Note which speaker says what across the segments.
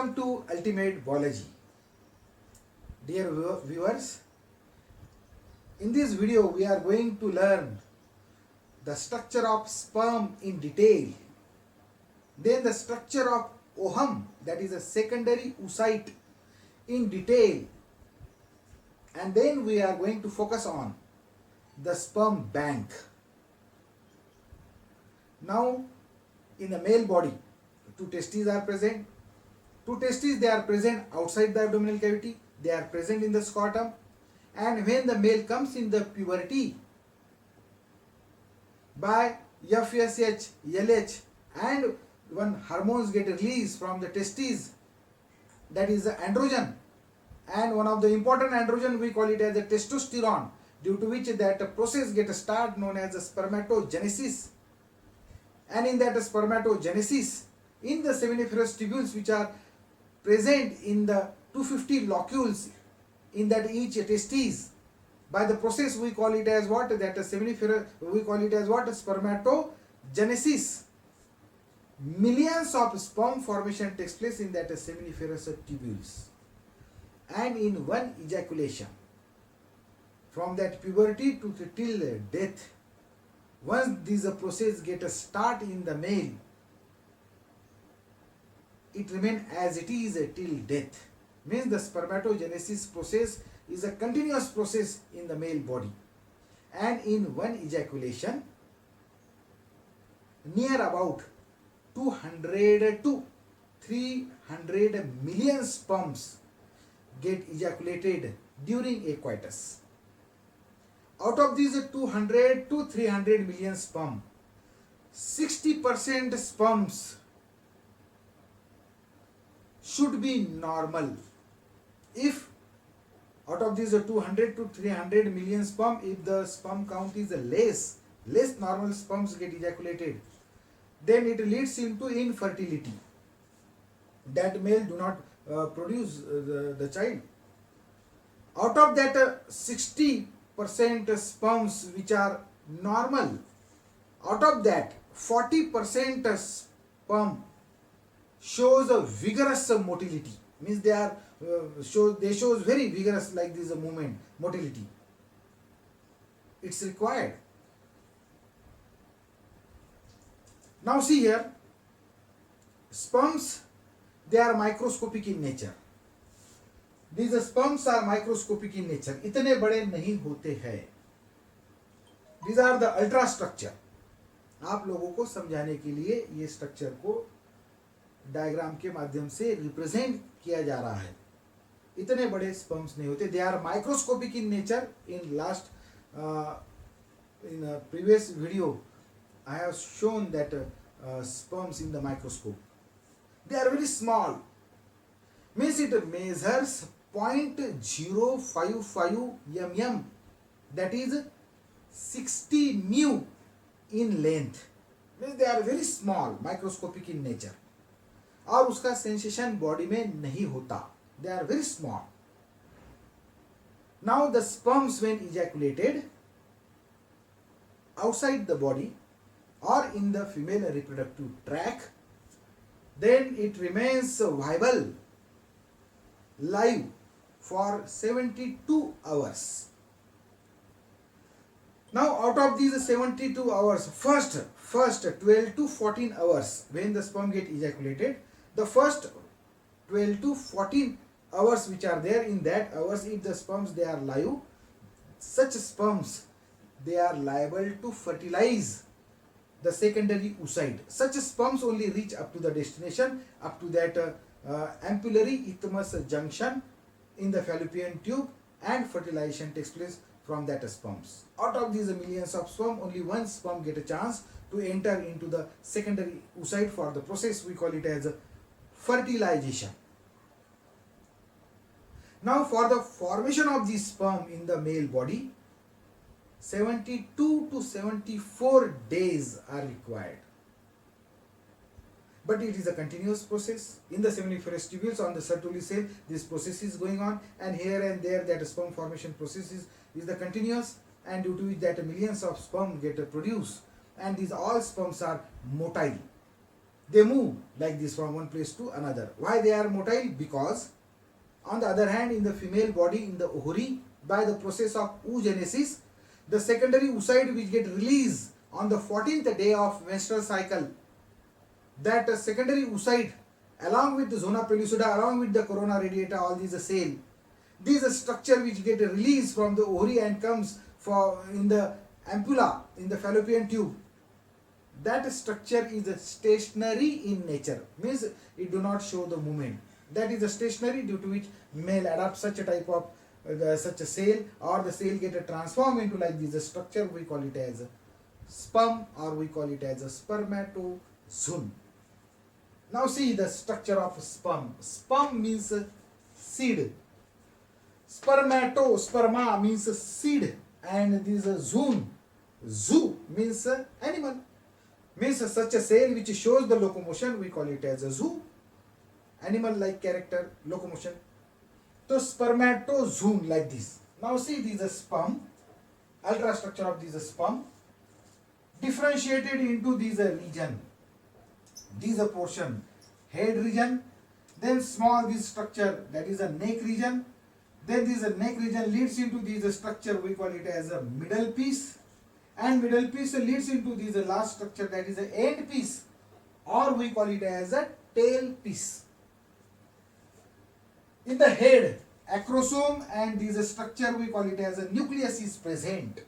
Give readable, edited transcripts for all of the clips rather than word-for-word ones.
Speaker 1: Welcome to Ultimate Biology. Dear viewers, in this video we are going to learn the structure of sperm in detail, then the structure of ovum, that is a secondary oocyte, in detail, and then we are going to focus on the sperm bank. Now, in the male body, two testes are present. Two testes, they are present outside the abdominal cavity, they are present in the scrotum, and when the male comes in the puberty, by FSH, LH, and when hormones get released from the testes, that is the androgen, and one of the important androgen we call it as the testosterone, due to which that process gets started known as the spermatogenesis. And in that spermatogenesis, in the seminiferous tubules which are present in the 250 locules in that each testes, by the process we call it as what? That seminiferous, we call it as what? Spermatogenesis. Millions of sperm formation takes place in that seminiferous tubules. And in one ejaculation, from that puberty to till death, once this process gets start in the male, it remains as it is till death. Means the spermatogenesis process is a continuous process in the male body. And in one ejaculation, near about 200 to 300 million sperms get ejaculated during a coitus. Out of these 200 to 300 million sperm, 60% sperms should be normal. If out of these 200 to 300 million sperm, if the sperm count is less normal sperms get ejaculated, then it leads into infertility. That male do not produce the child. Out of that 60% sperms which are normal, out of that 40% sperm shows a vigorous motility. Means they are shows very vigorous, like this movement, motility. It's required. Now see here, sperms, they are microscopic in nature. These sperms are microscopic in nature. इतने बड़े नहीं होते हैं. These are the ultra structure. आप लोगों को समझाने के लिए ये स्ट्रक्चर को डायग्राम के माध्यम से रिप्रेजेंट किया जा रहा है. इतने बड़े स्पर्म्स नहीं होते. They are microscopic in nature. In last in a previous video I have shown that sperms in the microscope, they are very small. Means it measures 0.055 mm, that is 60 mu in length. Means they are very small, microscopic in nature. और उसका sensation body में नहीं होता. They are very small. Now the sperms when ejaculated outside the body or in the female reproductive tract, then it remains viable, live for 72 hours. Now out of these 72 hours, first 12 to 14 hours when the sperm get ejaculated, the first 12 to 14 hours which are there, in that hours if the sperms they are live, such sperms they are liable to fertilize the secondary oocyte. Such sperms only reach up to the destination, up to that ampullary isthmus junction in the fallopian tube, and fertilization takes place from that sperms. Out of these millions of sperm, only one sperm get a chance to enter into the secondary oocyte for the process we call it as fertilization. Now for the formation of the sperm in the male body, 72 to 74 days are required. But it is a continuous process. In the seminiferous tubules on the Sertoli cell, this process is going on, and here and there that sperm formation process is the continuous, and due to which that millions of sperm get produced, and these all sperms are motile. They move like this from one place to another. Why they are motile? Because on the other hand, in the female body, in the ovary, by the process of oogenesis, the secondary oocyte which get released on the 14th day of menstrual cycle, that secondary oocyte along with the zona pellucida, along with the corona radiata, all these cell, these structure which get released from the ovary and comes for in the ampulla, in the fallopian tube. That structure is stationary in nature, means it do not show the movement. That is the stationary, due to which male adopts such a type of such a cell, or the cell get transformed into like this structure. We call it as a sperm, or we call it as a spermatozoon. Now see the structure of sperm. Sperm means seed. Sperma means seed, and this zoon, zoo means animal. Means such a cell which shows the locomotion, we call it as a zoo. Animal like character, locomotion. So spermatozoon like this. Now see this is sperm, ultrastructure of this sperm, differentiated into this region. This a portion, head region, then small this structure, that is a neck region. Then this neck region leads into this structure, we call it as a middle piece, and middle piece leads into this last structure, that is a end piece, or we call it as a tail piece. In the head, acrosome and this structure we call it as a nucleus is present.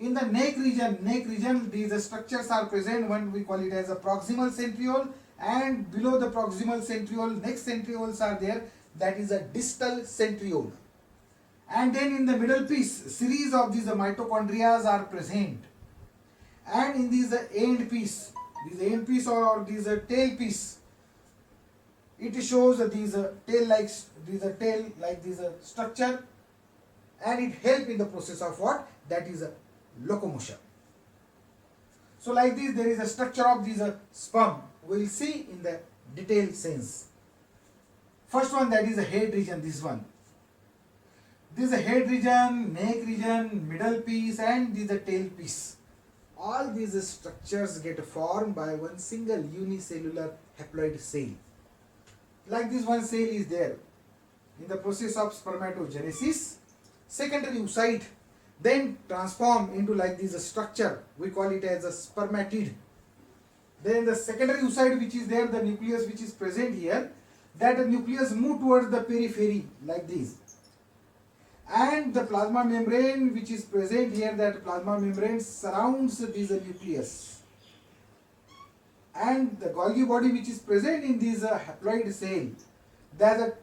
Speaker 1: In the neck region these structures are present. One we call it as a proximal centriole, and below the proximal centriole next centrioles are there, that is a distal centriole. And then in the middle piece, series of these mitochondria are present. And in this end piece or this tail piece, it shows these tail like this structure, and it helps in the process of what? That is locomotion. So like this, there is a structure of this sperm. We will see in the detailed sense. First one, that is a head region, this one. This is a head region, neck region, middle piece, and this is a tail piece. All these structures get formed by one single unicellular haploid cell. Like this one cell is there. In the process of spermatogenesis, secondary oocyte then transform into like this structure. We call it as a spermatid. Then the secondary oocyte which is there, the nucleus which is present here, that nucleus move towards the periphery like this. And the plasma membrane which is present here, that plasma membrane surrounds this nucleus. And the Golgi body which is present in this haploid cell, that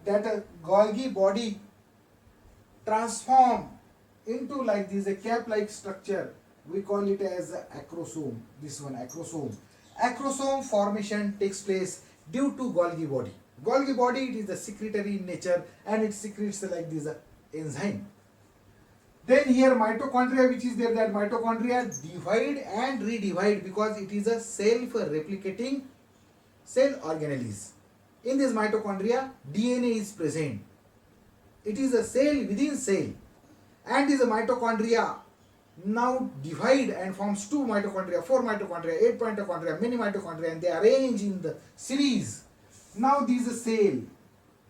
Speaker 1: Golgi body transform into like this a cap-like structure. We call it as acrosome. This one, acrosome. Acrosome formation takes place due to Golgi body. Golgi body, it is a secretory in nature, and it secretes like this enzyme. Then here mitochondria which is there, that mitochondria divide and redivide because it is a self-replicating cell organelles. In this mitochondria, DNA is present. It is a cell within cell, and this mitochondria now divide and forms 2 mitochondria, 4 mitochondria, 8 mitochondria, many mitochondria, and they arrange in the series. Now this cell,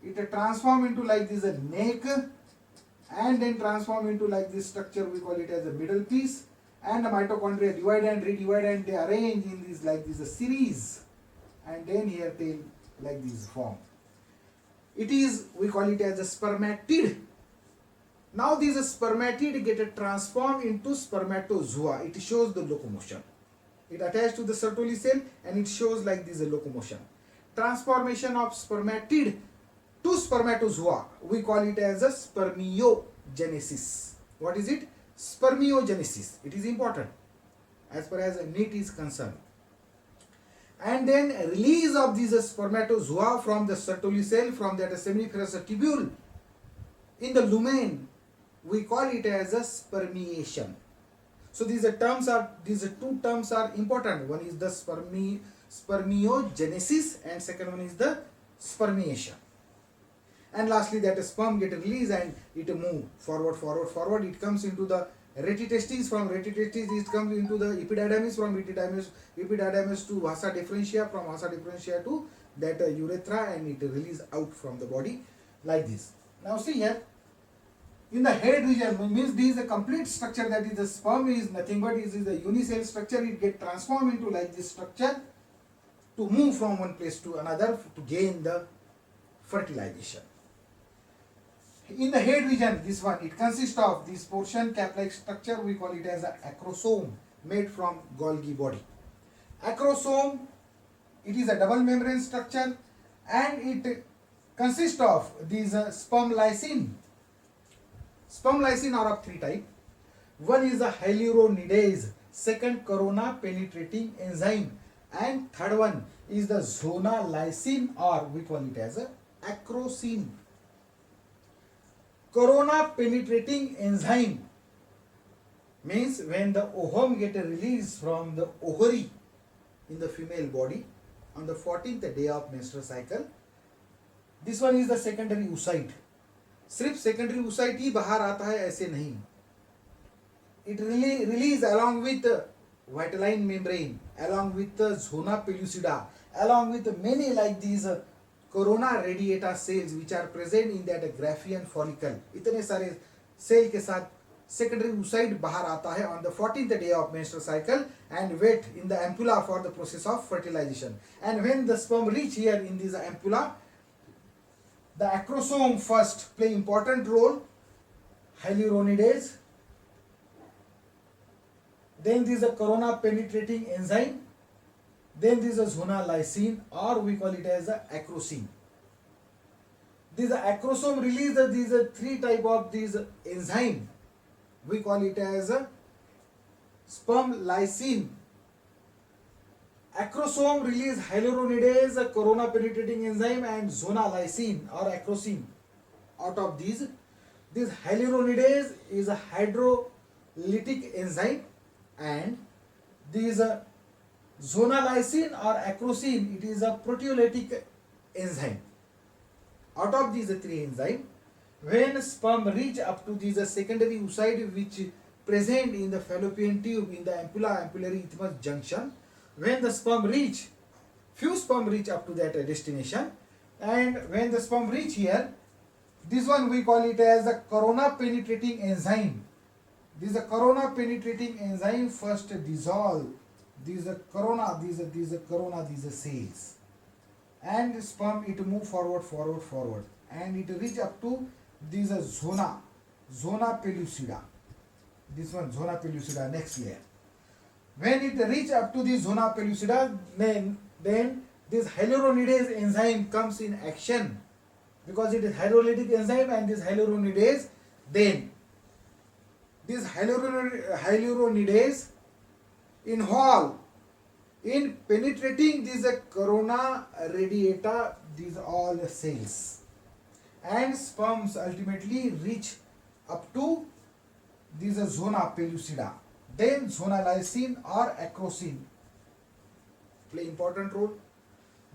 Speaker 1: it transform into like this a neck, and then transform into like this structure, we call it as a middle piece, and the mitochondria divide and redivide, and they arrange in this like this a series, and then here tail like this form. It is, we call it as a spermatid. Now these spermatid get transformed into spermatozoa. It shows the locomotion. It attached to the Sertoli cell, and it shows like this locomotion. Transformation of spermatid to spermatozoa, we call it as a spermiogenesis. What is it? Spermiogenesis. It is important as far as NEET is concerned. And then release of these spermatozoa from the Sertoli cell, from that seminiferous tubule in the lumen, we call it as a spermiation. So these two terms are important. One is the spermiogenesis, and second one is the spermiation. And lastly, that sperm get released and it move forward. It comes into the Retitestes, from retitestes it comes into the epididymis, from epididymis to vasa differentia, from vasa differentia to that urethra, and it release out from the body like this. Now see here, in the head region, means this is a complete structure, that is the sperm is nothing but is the unicell structure. It get transformed into like this structure to move from one place to another to gain the fertilization. In the head region, this one, it consists of this portion, cap-like structure, we call it as a acrosome, made from Golgi body. Acrosome, it is a double membrane structure, and it consists of these sperm lysine. Sperm lysine are of three types. One is a hyaluronidase, second corona penetrating enzyme, and third one is the zona lysine, or we call it as a acrosine. Corona penetrating enzyme means when the ovum get released from the ovary in the female body on the 14th day of menstrual cycle. This one is the secondary oocyte. सिर्फ secondary oocyte ही बाहर आता है ऐसे नहीं. It release along with vitelline membrane, along with the zona pellucida, along with many like these corona radiata cells which are present in that Graafian follicle. इतने सारे cell के साथ secondary oocyte बाहर आता है on the 14th day of menstrual cycle and wait in the ampulla for the process of fertilization. And when the sperm reach here in this ampulla, the acrosome first play important role, hyaluronidase, then this is a corona penetrating enzyme, then this is zona lysine, or we call it as a acrosine. This acrosome release these three type of these enzyme. We call it as a sperm lysine. Acrosome release hyaluronidase, corona penetrating enzyme, and zona lysine or acrosine. Out of these, this hyaluronidase is a hydrolytic enzyme, and this zona lysine or acrosine, it is a proteolytic enzyme. Out of these three enzymes, when sperm reach up to this secondary oocyte which present in the fallopian tube in the ampulla, ampullary isthmus junction, when the sperm reach, few sperm reach up to that destination, and when the sperm reach here, this one we call it as a corona penetrating enzyme. This is a corona penetrating enzyme first dissolve these corona, these cells, and sperm it move forward, and it reach up to this zona pellucida. This one zona pellucida, next layer. When it reach up to the zona pellucida, then this hyaluronidase enzyme comes in action, because it is hydrolytic enzyme, and this hyaluronidase, then this hyaluronidase involve in penetrating these corona radiata, these all cells, and sperms ultimately reach up to this zona pellucida. Then zona lysine or acrosine play important role.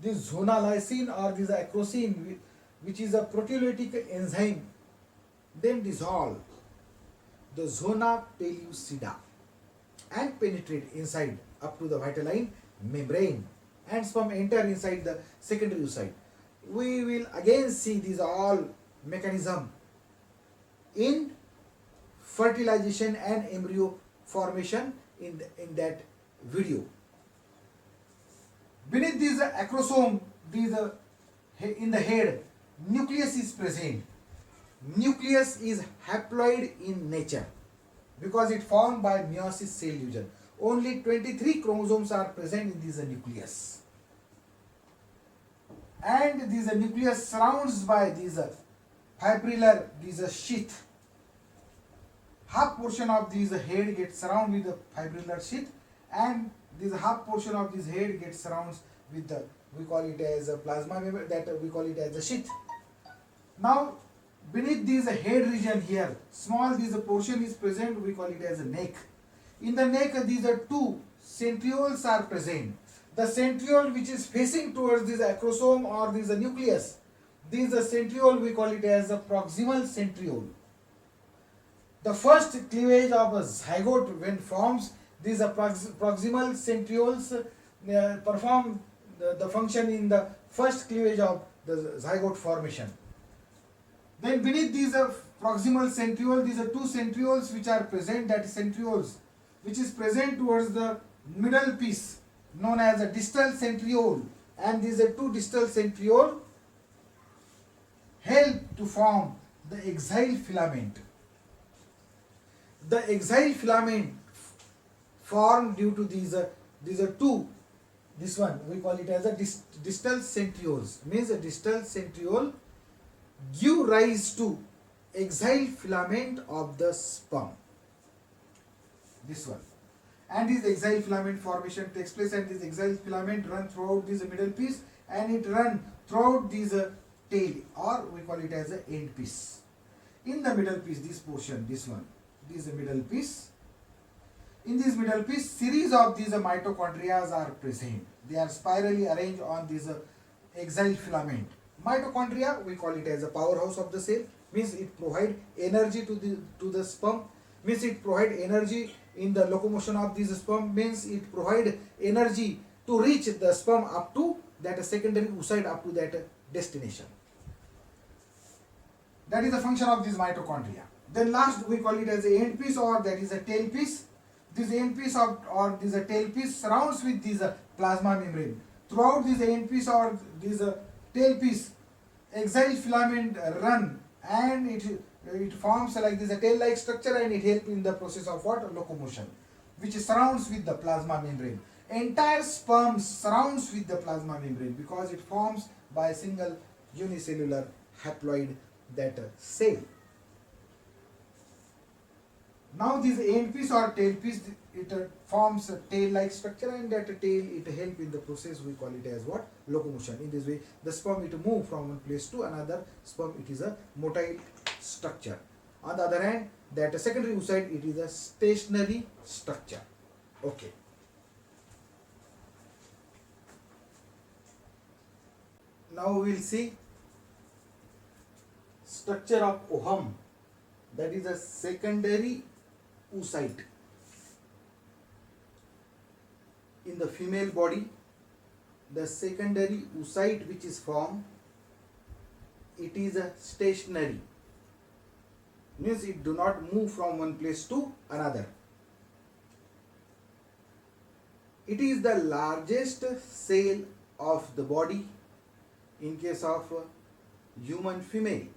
Speaker 1: This zona lysine or this acrosine, which is a proteolytic enzyme, then dissolve the zona pellucida and penetrate inside up to the vitelline membrane, and sperm enter inside the secondary oocyte. We will again see these all mechanism in fertilization and embryo formation in that video. Beneath this acrosome, in the head, nucleus is present. Nucleus is haploid in nature because it formed by meiosis cell division. Only 23 chromosomes are present in this nucleus, and this nucleus surrounds by this fibrillar sheath. Half portion of this head gets surrounded with the fibrillar sheath, and this half portion of this head gets surrounded with the, we call it as a plasma membrane, that we call it as a sheath. Now beneath this head region here, small this portion is present, we call it as a neck. In the neck, these are two centrioles are present. The centriole which is facing towards this acrosome or this nucleus, this centriole we call it as a proximal centriole. The first cleavage of a zygote when forms, these proximal centrioles perform the function in the first cleavage of the zygote formation. Then beneath these proximal centriole, these are two centrioles which are present, that is centrioles which is present towards the middle piece known as a distal centriole, and these are two distal centriole help to form the axile filament. The axile filament formed due to these are two, this one we call it as a distal centrioles, means a distal centriole give rise to axile filament of the sperm, this one, and this axile filament formation takes place, and this axile filament run throughout this middle piece, and it run throughout this tail, or we call it as a end piece. In the middle piece, this portion, this one, this is the middle piece. In this middle piece, series of these mitochondria are present. They are spirally arranged on this axile filament. Mitochondria, we call it as a powerhouse of the cell, means it provide energy to the sperm, means it provide energy in the locomotion of this sperm, means it provide energy to reach the sperm up to that secondary oocyte, up to that destination. That is the function of this mitochondria. Then last we call it as a end piece, or that is a tail piece. This end piece or this tail piece surrounds with this plasma membrane. Throughout this end piece or this tail piece, axile filament run, and it forms like this a tail-like structure, and it helps in the process of what? Locomotion, which surrounds with the plasma membrane. Entire sperm surrounds with the plasma membrane because it forms by a single unicellular haploid that cell. Now this end piece or tail piece, it forms a tail-like structure, and that tail, it helps in the process, we call it as what? Locomotion. In this way, the sperm, it move from one place to another. Sperm, it is a motile structure. On the other hand, that secondary oocyte, it is a stationary structure. Okay. Now we will see structure of ovum, that is a secondary oocyte. In the female body, the secondary oocyte which is formed, it is a stationary, means it do not move from one place to another. It is the largest cell of the body in case of human female.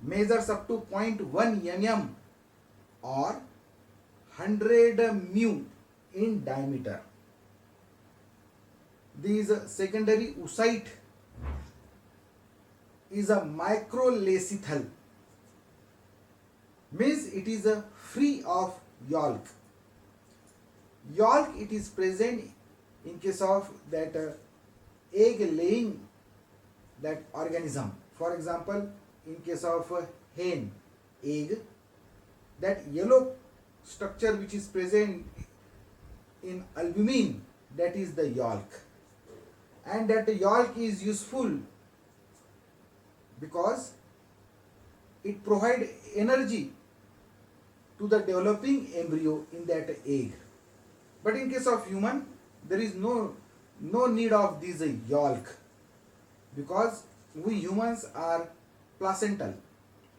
Speaker 1: Measures up to 0.1 mm or 100 mu in diameter. This secondary oocyte is a microlacithal, means it is free of yolk. Yolk, it is present in case of that egg laying that organism. For example, in case of hen egg, that yellow structure which is present in albumin, that is the yolk, and that yolk is useful because it provides energy to the developing embryo in that egg. But in case of human, there is no need of this yolk, because we humans are placental.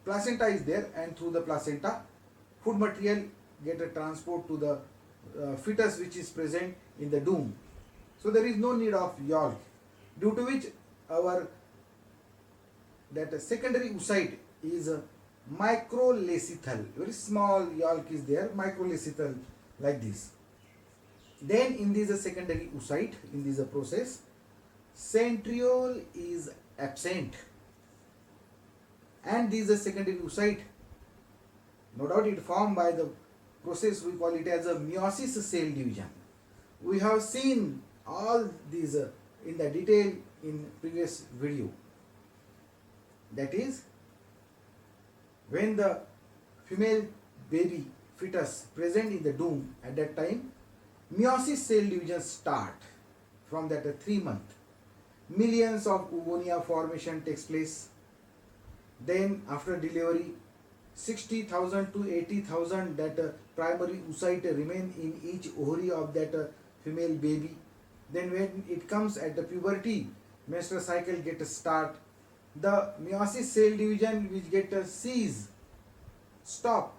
Speaker 1: Placenta is there, and through the placenta, food material get a transport to the fetus which is present in the womb. So there is no need of yolk, due to which our that secondary oocyte is microlacithal. Very small yolk is there, microlacithal, like this. Then in this secondary oocyte, in this process, centriole is absent, and this secondary oocyte, no doubt it formed by the process, we call it as a meiosis cell division. We have seen all these in the detail in previous video. That is, when the female baby fetus present in the womb, at that time meiosis cell division start. From that 3 months, millions of oogonia formation takes place. Then after delivery, 60,000 to 80,000 that primary oocyte remain in each ovary of that female baby. Then when it comes at the puberty, menstrual cycle get start. The meiosis cell division which get cease, stop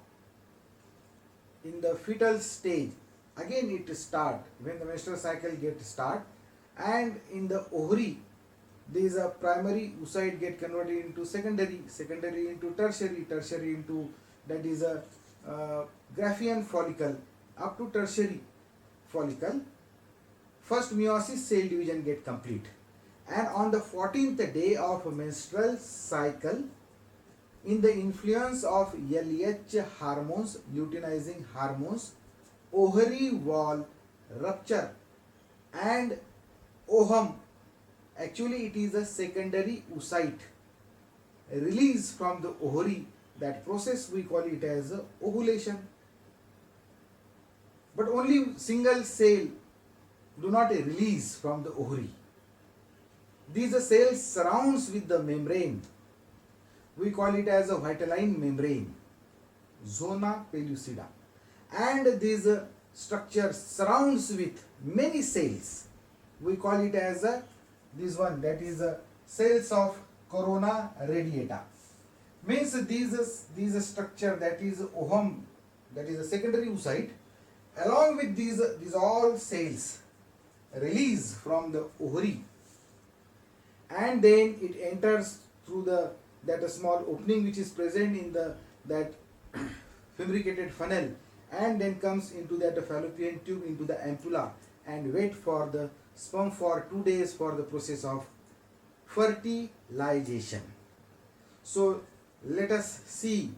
Speaker 1: in the fetal stage. Again it start when the menstrual cycle get start, and in the ovary these primary oocyte get converted into secondary into tertiary into, that is a Graafian follicle, up to tertiary follicle. First meiosis cell division get complete, and on the 14th day of menstrual cycle, in the influence of LH hormones, luteinizing hormones, ovary wall rupture and ovum, actually it is a secondary oocyte release from the ovary. That process we call it as ovulation. But only single cell do not release from the ovary. These cells surrounds with the membrane. We call it as a vitelline membrane, zona pellucida, and this structure surrounds with many cells. We call it as this one, that is cells of corona radiata. Means these structure, that is ovum, that is a secondary oocyte, along with these all cells release from the ovary, and then it enters through that small opening which is present in that fabricated funnel, and then comes into that fallopian tube, into the ampulla, and wait for the sperm for 2 days for the process of fertilization. So let us see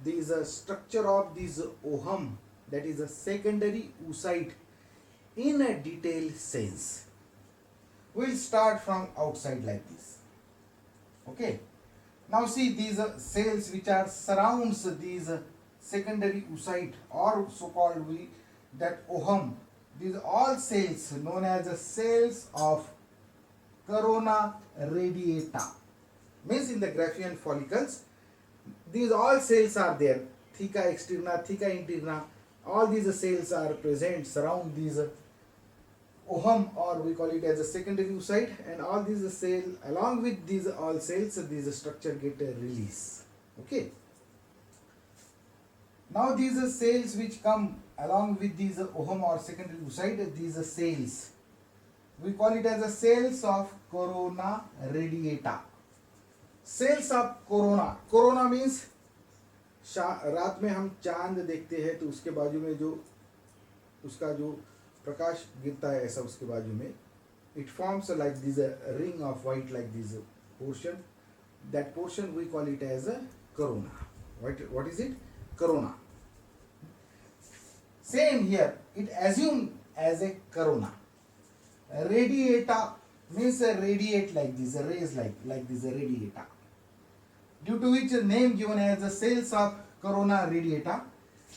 Speaker 1: this structure of this ovum, that is a secondary oocyte, in a detailed sense. We'll start from outside like this. Okay. Now see these cells which are surrounds these secondary oocyte, or so called we that ovum. These all cells known as the cells of corona radiata. Means in the Graafian follicles, these all cells are there. Theca externa, theca interna, all these cells are present, surround these ovum, or we call it as a secondary oocyte, and all these cells, along with these all cells, these structure get release. Okay. Now these cells which come along with these ovum or secondary oocyte, these cells, we call it as the cells of corona radiata. Cells of corona. Corona means रात में हम चांद देखते हैं तो उसके बाजू में जो उसका जो प्रकाश गिरता है ऐसा उसके बाजू में, it forms like this ring of white, like this portion. That portion we call it as a corona. What is it? Corona. Same here, it assumed as a corona. Radiata means radiate like this, rays like this radiata. Due to which name given as the cells of corona radiata,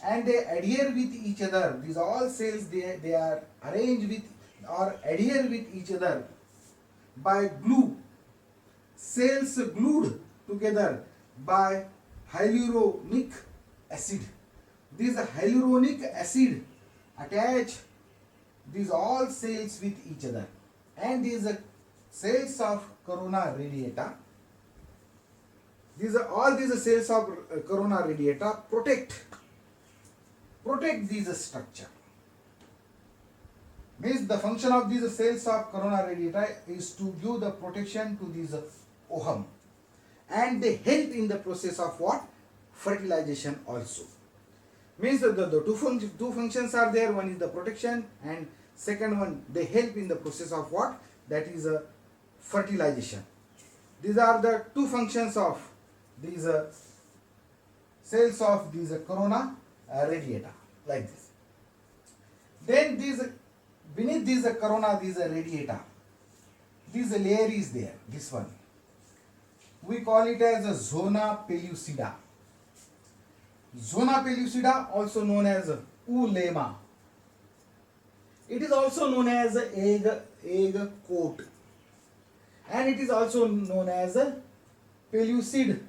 Speaker 1: and they adhere with each other. These all cells they are arranged with or adhere with each other by glue. Cells glued together by hyaluronic acid. This hyaluronic acid attach these all cells with each other, and these cells of corona radiata, all these cells of corona radiata protect this structure. Means the function of these cells of corona radiata is to give the protection to these ovum, and they help in the process of what? Fertilization also. Means the two functions are there. One is the protection, and second one, they help in the process of what? That is fertilization. These are the two functions of these cells of these corona radiata, like this. Then these beneath these corona, these radiata, this layer is there, this one. We call it as a zona pellucida. Zona pellucida, also known as ulema. It is also known as egg coat, and it is also known as a pellucid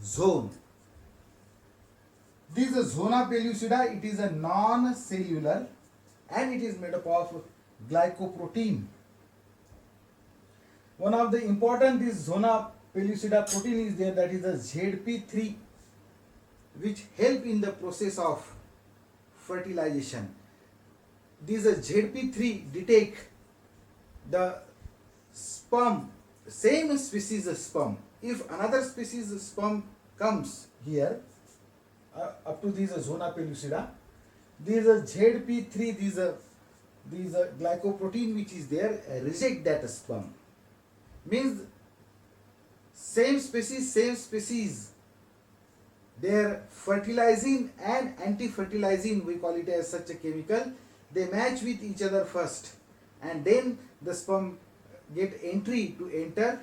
Speaker 1: zone. This zona pellucida, it is a non-cellular and it is made up of glycoprotein. One of the important this zona pellucida protein is there, that is the ZP3, which help in the process of fertilization. This ZP3 detect the sperm, same species of sperm. If another species of sperm comes here, up to this zona pellucida, this ZP3, these glycoprotein which is there, reject that sperm. Means same species, their fertilizing and anti-fertilizing, we call it as such a chemical, they match with each other first, and then the sperm get entry to enter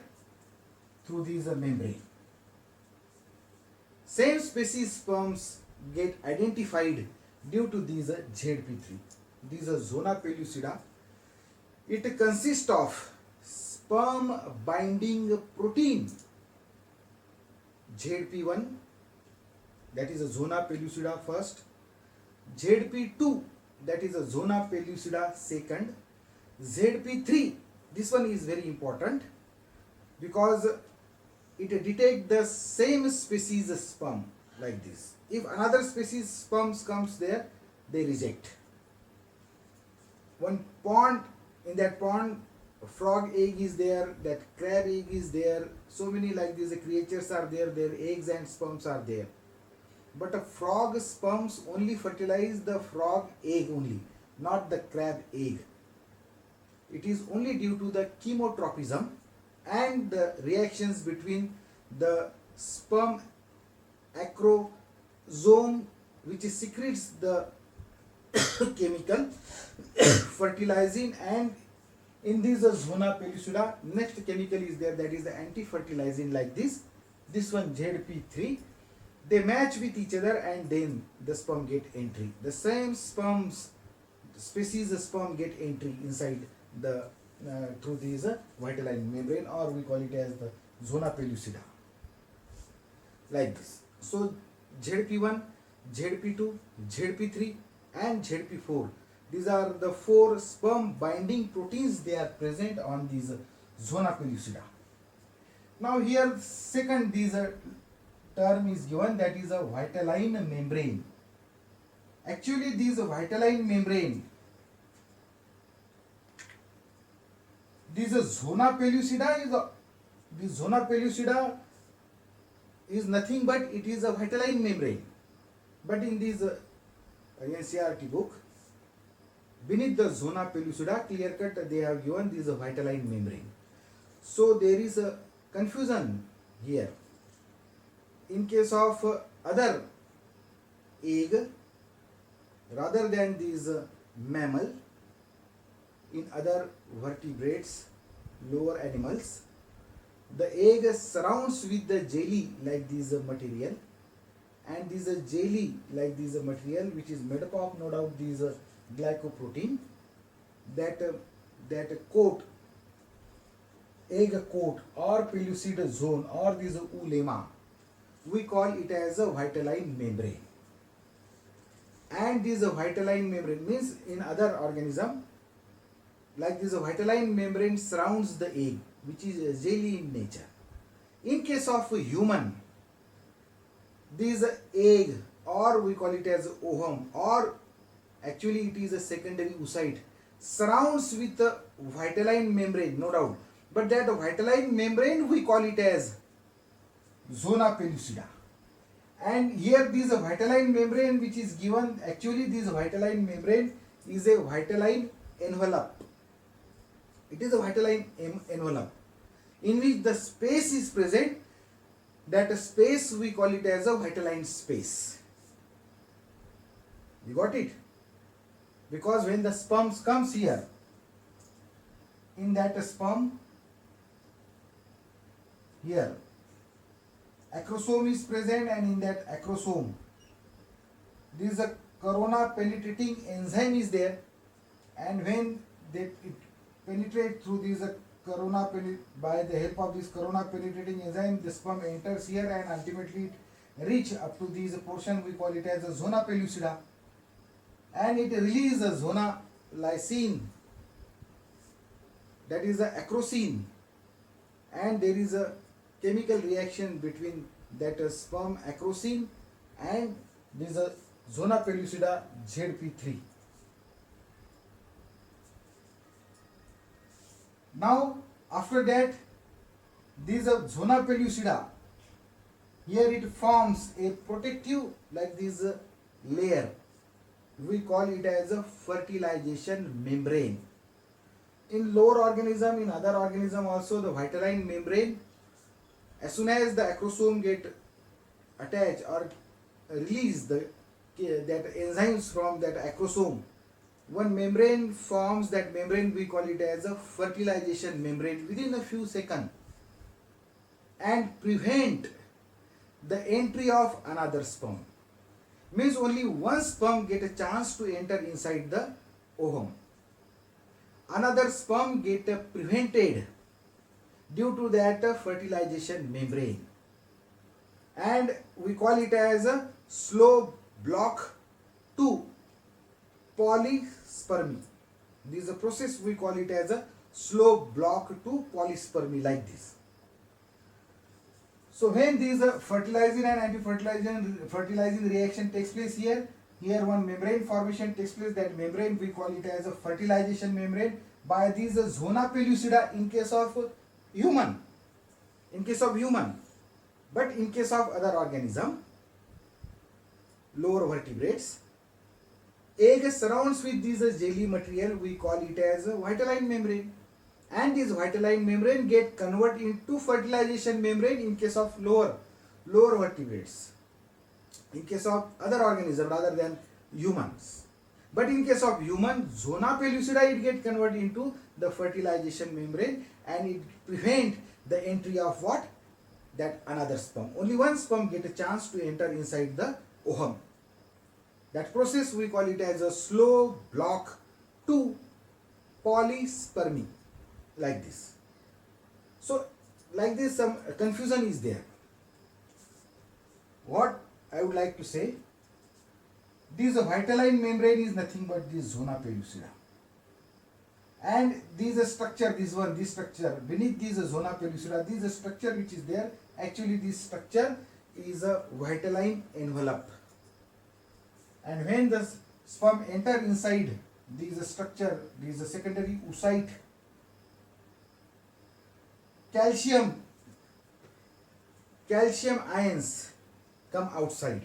Speaker 1: through this membrane. Same species sperms get identified due to these ZP3. These are zona pellucida. It consists of sperm binding protein ZP1, that is a zona pellucida first, ZP2, that is a zona pellucida second, ZP3, this one is very important because it detects the same species sperm like this. If another species sperms comes there, they reject. One pond, in that pond, a frog egg is there, that crab egg is there, so many like these creatures are there, their eggs and sperms are there. But a frog sperms only fertilize the frog egg only, not the crab egg. It is only due to the chemotropism and the reactions between the sperm acrosome, which secretes the chemical fertilizing, and in this zona pellucida, next chemical is there, that is the anti-fertilizing like this. This one ZP3, they match with each other and then the sperm get entry. The same sperms, species of sperm get entry inside the through this vitelline membrane, or we call it as the zona pellucida like this. So ZP1, ZP2, ZP3 and ZP4, these are the 4 sperm binding proteins, they are present on this zona pellucida. Now here second this term is given, that is a vitelline membrane. Actually this vitelline membrane, this zona pellucida is nothing but it is a vitelline membrane. But in this NCERT book, beneath the zona pellucida, clear cut they have given this vitelline membrane. So there is a confusion here. In case of other egg, rather than this mammal, in other vertebrates, lower animals, the egg surrounds with the jelly like this material, and this jelly like this material, which is made up of no doubt this glycoprotein, that coat, egg coat or pellucid zone or this ulema, we call it as a vitelline membrane. And this vitelline membrane means in other organism, like this vitelline membrane surrounds the egg, which is jelly in nature. In case of a human, this egg, or we call it as ovum, or actually it is a secondary oocyte, surrounds with the vitelline membrane, no doubt. But that vitelline membrane we call it as zona pellucida. And here this vitelline membrane which is given, actually this vitelline membrane is a vitelline envelope. It is a vitelline envelope in which the space is present. That space we call it as a vitelline space. You got it? Because when the sperm comes here, in that sperm, here acrosome is present, and in that acrosome this is a corona penetrating enzyme is there, and when it penetrates through this corona by the help of this corona penetrating enzyme, the sperm enters here and ultimately it reach up to this portion, we call it as a zona pellucida, and it releases a zona lysine, that is the acrosine, and there is a chemical reaction between that sperm acrosine and this zona pellucida ZP3. Now after that, this zona pellucida, here it forms a protective like this layer, we call it as a fertilization membrane. In lower organism, in other organism also, the vitelline membrane, as soon as the acrosome get attached or release that enzymes from that acrosome, one membrane forms, that membrane we call it as a fertilization membrane within a few seconds, and prevent the entry of another sperm. Means only one sperm get a chance to enter inside the ovum. Another sperm get prevented due to that fertilization membrane, and we call it as a slow block to polyspermy. This is a process, we call it as a slow block to polyspermy, like this. So when this fertilizing and anti-fertilizing reaction takes place here one membrane formation takes place. That membrane we call it as a fertilization membrane by this zona pellucida in case of human. But in case of other organism, lower vertebrates, egg surrounds with this jelly material, we call it as a vitelline membrane, and this vitelline membrane get converted into fertilization membrane in case of lower vertebrates, in case of other organism rather than humans. But in case of human, zona pellucida, it get converted into the fertilization membrane, and it prevent the entry of what? That another sperm. Only one sperm get a chance to enter inside the ovum. That process we call it as a slow block to polyspermy, like this. So like this, some confusion is there. What I would like to say, this vitelline membrane is nothing but this zona pellucida, and this structure, this structure beneath this zona pellucida, this structure which is there, actually this structure is a vitelline envelope, and when the sperm enter inside this structure, this is a secondary oocyte, calcium ions come outside,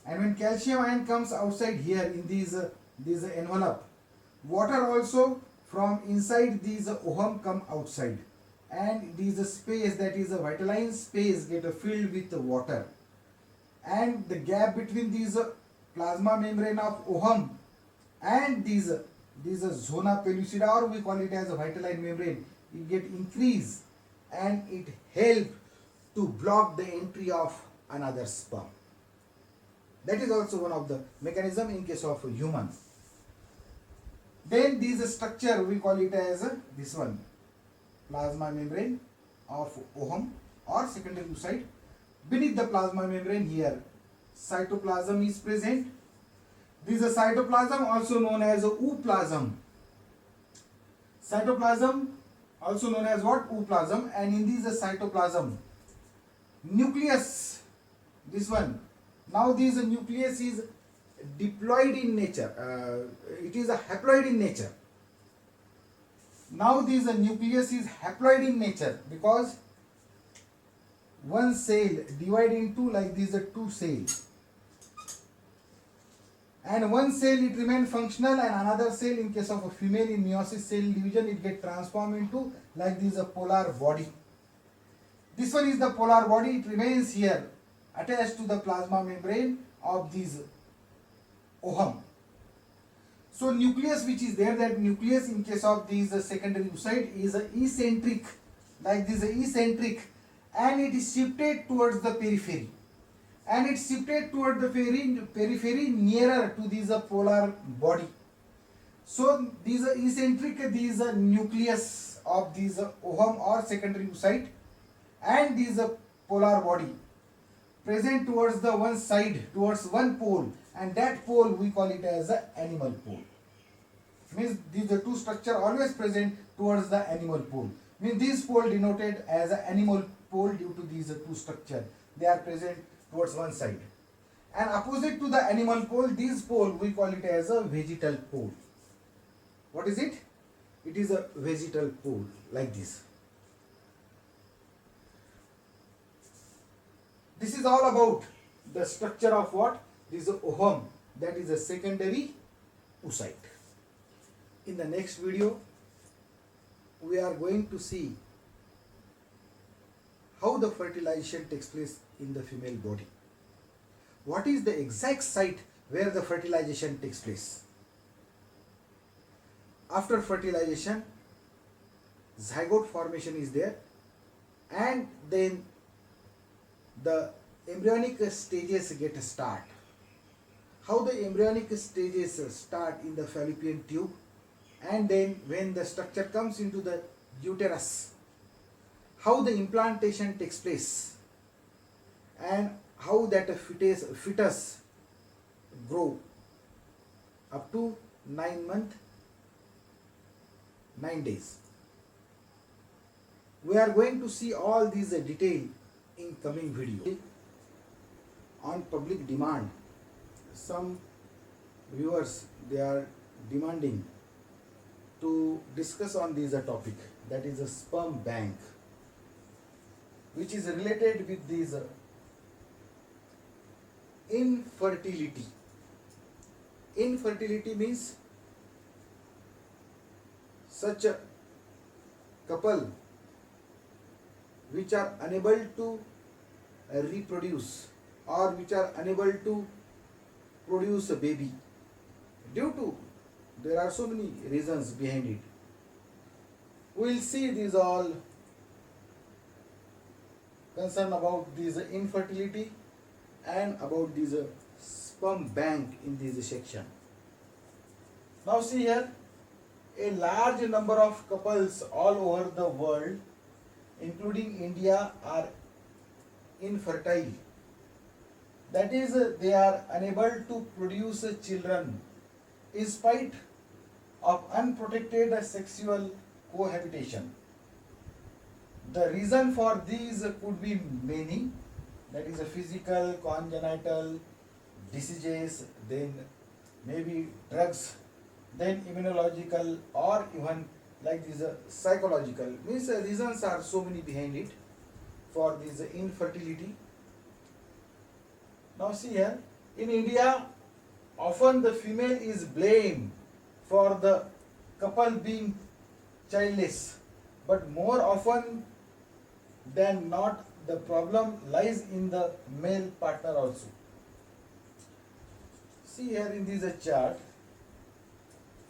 Speaker 1: and when calcium ion comes outside here in this envelope, water also from inside this ovum come outside, and this space, that is a vitelline space, get filled with water, and the gap between this plasma membrane of ovum and this zona pellucida, or we call it as a vitelline membrane, it get increase, and it help to block the entry of another sperm. That is also one of the mechanism in case of humans. Then this structure we call it as this one, plasma membrane of ovum or secondary oocyte. Beneath the plasma membrane here, cytoplasm is present. This is a cytoplasm, also known as ooplasm. Cytoplasm also known as what? Ooplasm. And in this cytoplasm, nucleus, this one. Now this nucleus is diploid in nature. It is a haploid in nature. Now this nucleus is haploid in nature because one cell divided into like these two cells, and one cell it remain functional, and another cell, in case of a female in meiosis cell division, it get transformed into like this a polar body. This one is the polar body, it remains here attached to the plasma membrane of this ovum. So nucleus which is there, that nucleus in case of these secondary oocyte is eccentric, like this eccentric, and it is shifted towards the periphery, and it shifted toward the periphery nearer to this polar body. So these eccentric, these nucleus of this ovum or secondary oocyte and this polar body present towards the one side, towards one pole, and that pole we call it as a animal pole. Means these the two structure always present towards the animal pole. Means this pole denoted as an animal pole due to these two structure. They are present towards one side. And opposite to the animal pole, this pole we call it as a vegetal pole. What is it? It is a vegetal pole like this. This is all about the structure of what? This is Ogham, that is a secondary oocyte. In the next video, we are going to see how the fertilization takes place in the female body. What is the exact site where the fertilization takes place? After fertilization, zygote formation is there, and then the embryonic stages get start. How the embryonic stages start in the fallopian tube, and then when the structure comes into the uterus, how the implantation takes place, and how that fetus grow up to 9 months, 9 days. We are going to see all these detail in coming video. On public demand, some viewers, they are demanding to discuss on this topic, that is a sperm bank, which is related with this infertility. Infertility means such a couple which are unable to reproduce or which are unable to produce a baby due to, there are so many reasons behind it. We will see these all concern about this infertility and about this sperm bank in this section. Now see here, a large number of couples all over the world, including India, are infertile. That is, they are unable to produce children in spite of unprotected sexual cohabitation. The reason for these could be many, that is a physical, congenital diseases, then maybe drugs, then immunological, or even like this psychological. Means reasons are so many behind it for this infertility. Now see here, in India, often the female is blamed for the couple being childless, but more often than not, the problem lies in the male partner also. See here in this chart,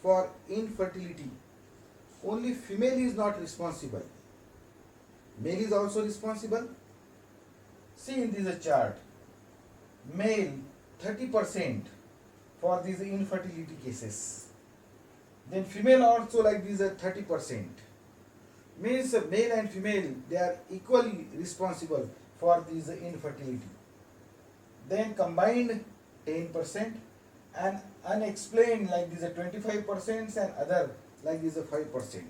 Speaker 1: for infertility, only female is not responsible. Male is also responsible. See in this chart, male 30% for these infertility cases. Then female also like these 30%. Means male and female, they are equally responsible for these infertility. Then combined 10% and unexplained like these 25% and other like these 5%.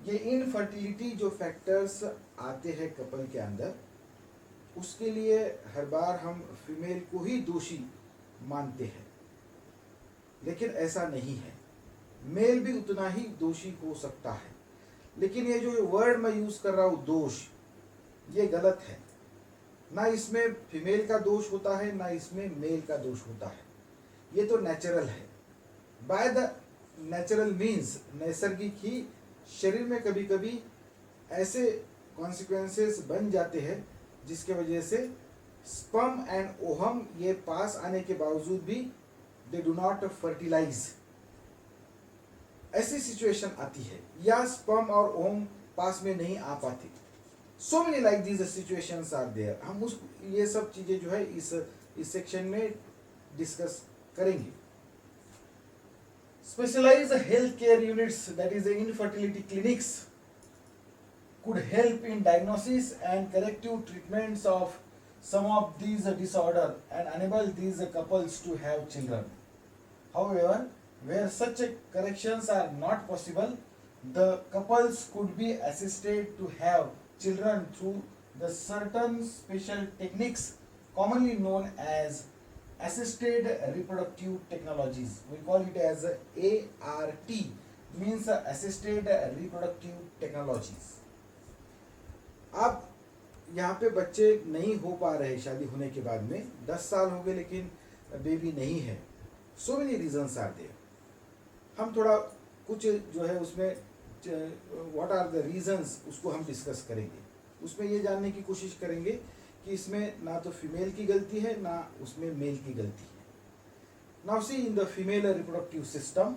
Speaker 1: ये infertility जो factors आते हैं couple के अंदर, उसके लिए हर बार हम female को ही दोषी मानते हैं, लेकिन ऐसा नहीं है, मेल भी उतना ही दोषी हो सकता है। लेकिन ये जो वर्ड मैं यूज कर रहा हूँ दोष, ये गलत है। ना इसमें फीमेल का दोष होता है, ना इसमें मेल का दोष होता है। ये तो नेचुरल है। बाय द नेचुरल मीन्स नैसर्गिक ही शरीर में कभी कभी ऐसे कॉन्सिक्वेंसेस बन जाते हैं जिसके वजह से स्पर्म एंड ओहम ये पास आने के बावजूद भी दे डू नॉट फर्टिलाइज। ऐसी सिचुएशन आती है, या स्पर्म और ओहम पास में नहीं आ पाती। So many like these situations are there. हम उस ये सब चीजें जो है इस सेक्शन में डिस्कस करेंगे। Specialized healthcare units, that is the infertility clinics, could help in diagnosis and corrective treatments of some of these disorder and enable these couples to have children. However, where such corrections are not possible, the couples could be assisted to have children through the certain special techniques commonly known as assisted reproductive technologies. We call it as ART, means assisted reproductive technologies. अब यहाँ पे बच्चे नहीं हो पा रहे शादी होने के बाद में, 10 साल हो गए लेकिन बेबी नहीं है. So many reasons are there. हम थोड़ा कुछ जो है उसमें व्हाट आर द रीजंस उसको हम डिस्कस करेंगे. उसमें ये जानने की कोशिश करेंगे कि इसमें ना तो फीमेल की गलती है ना उसमें मेल की गलती है. Now see in the female reproductive system,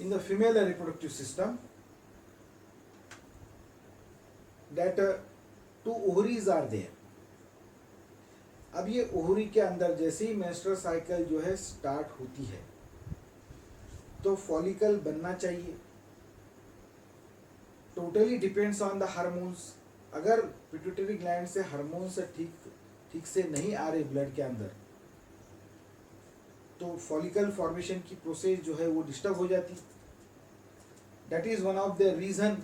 Speaker 1: in the female reproductive system that two ovaries are there. अब ये ओवरी के अंदर जैसे ही मेंस्ट्रुअल साइकिल जो है स्टार्ट होती है तो फॉलिकल बनना चाहिए. Totally depends on the hormones. अगर पिट्यूटरी ग्लैंड से हार्मोन्स ठीक से नहीं आ रहे ब्लड के अंदर तो फॉलिकल फॉर्मेशन की प्रोसेस जो है वो डिस्टर्ब हो जाती. That is one of the reason.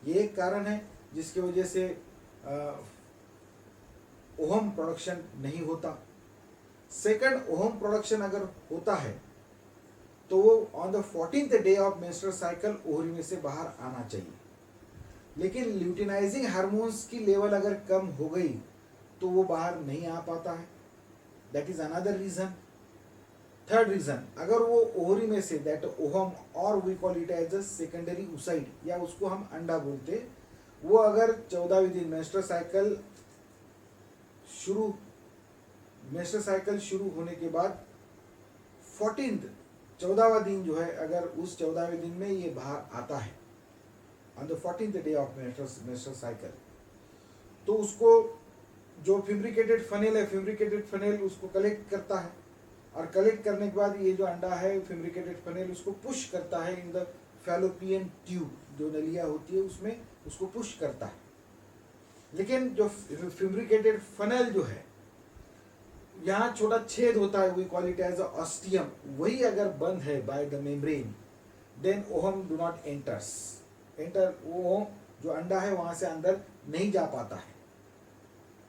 Speaker 1: ये एक कारण है जिसकी वजह से ओहम प्रोडक्शन नहीं होता. सेकंड, ओहम प्रोडक्शन अगर होता है तो वो on the 14th day of menstrual cycle ovary में से बाहर आना चाहिए. लेकिन ल्यूटिनाइजिंग हार्मोन्स की लेवल अगर कम हो गई तो वो बाहर नहीं आ पाता है. That is another reason. Third reason, अगर वो ओवरी में से दैट ओहम और we call it as a secondary oocyte या उसको हम अंडा बोलते, वो अगर 14वें दिन मेंस्ट्रुअल साइकिल शुरू होने के बाद 14वां दिन जो है अगर उस 14वें दिन में ये बाहर आता है on the 14th day of menstrual cycle, तो उसको जो फिब्रिकेटेड फनेल उसको कलेक्ट करता है. और कलेक्ट करने के बाद ये जो अंडा है फिब्रिकेटेड फनेल उसको पुश करता है इन द फैलोपियन ट्यूब, जो नलिया होती है उसमें उसको पुश करता है. लेकिन जो फिब्रिकेटेड फनेल जो है यहाँ छोटा छेद होता है, we call it as ostium, वही अगर बंद है by the membrane then ovum do not enter. वो जो अंडा है वहां से अंदर नहीं जा पाता है.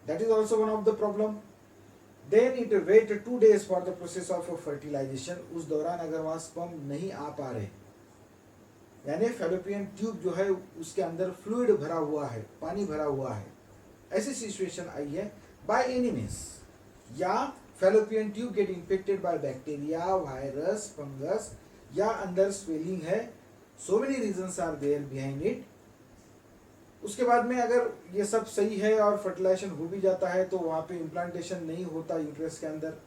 Speaker 1: That is also one of the problem. Then it wait 2 days for the process of fertilization. उस दौरान अगर वहाँ स्पर्म नहीं आ पा रहे, यानी फैलोपियन ट्यूब जो है उसके अंदर फ्लूइड भरा हुआ है, पानी भरा हुआ है, ऐसी सिचुएशन आई है बाय एनी मीन्स, या fallopian tube get infected by bacteria, virus, fungus, या अंदर स्वेलिंग है. So many reasons are there behind it. उसके बाद में अगर ये सब सही है और फर्टिलाइजेशन हो भी जाता है तो वहाँ पे इम्प्लांटेशन नहीं होता. यूट्रस के अंदर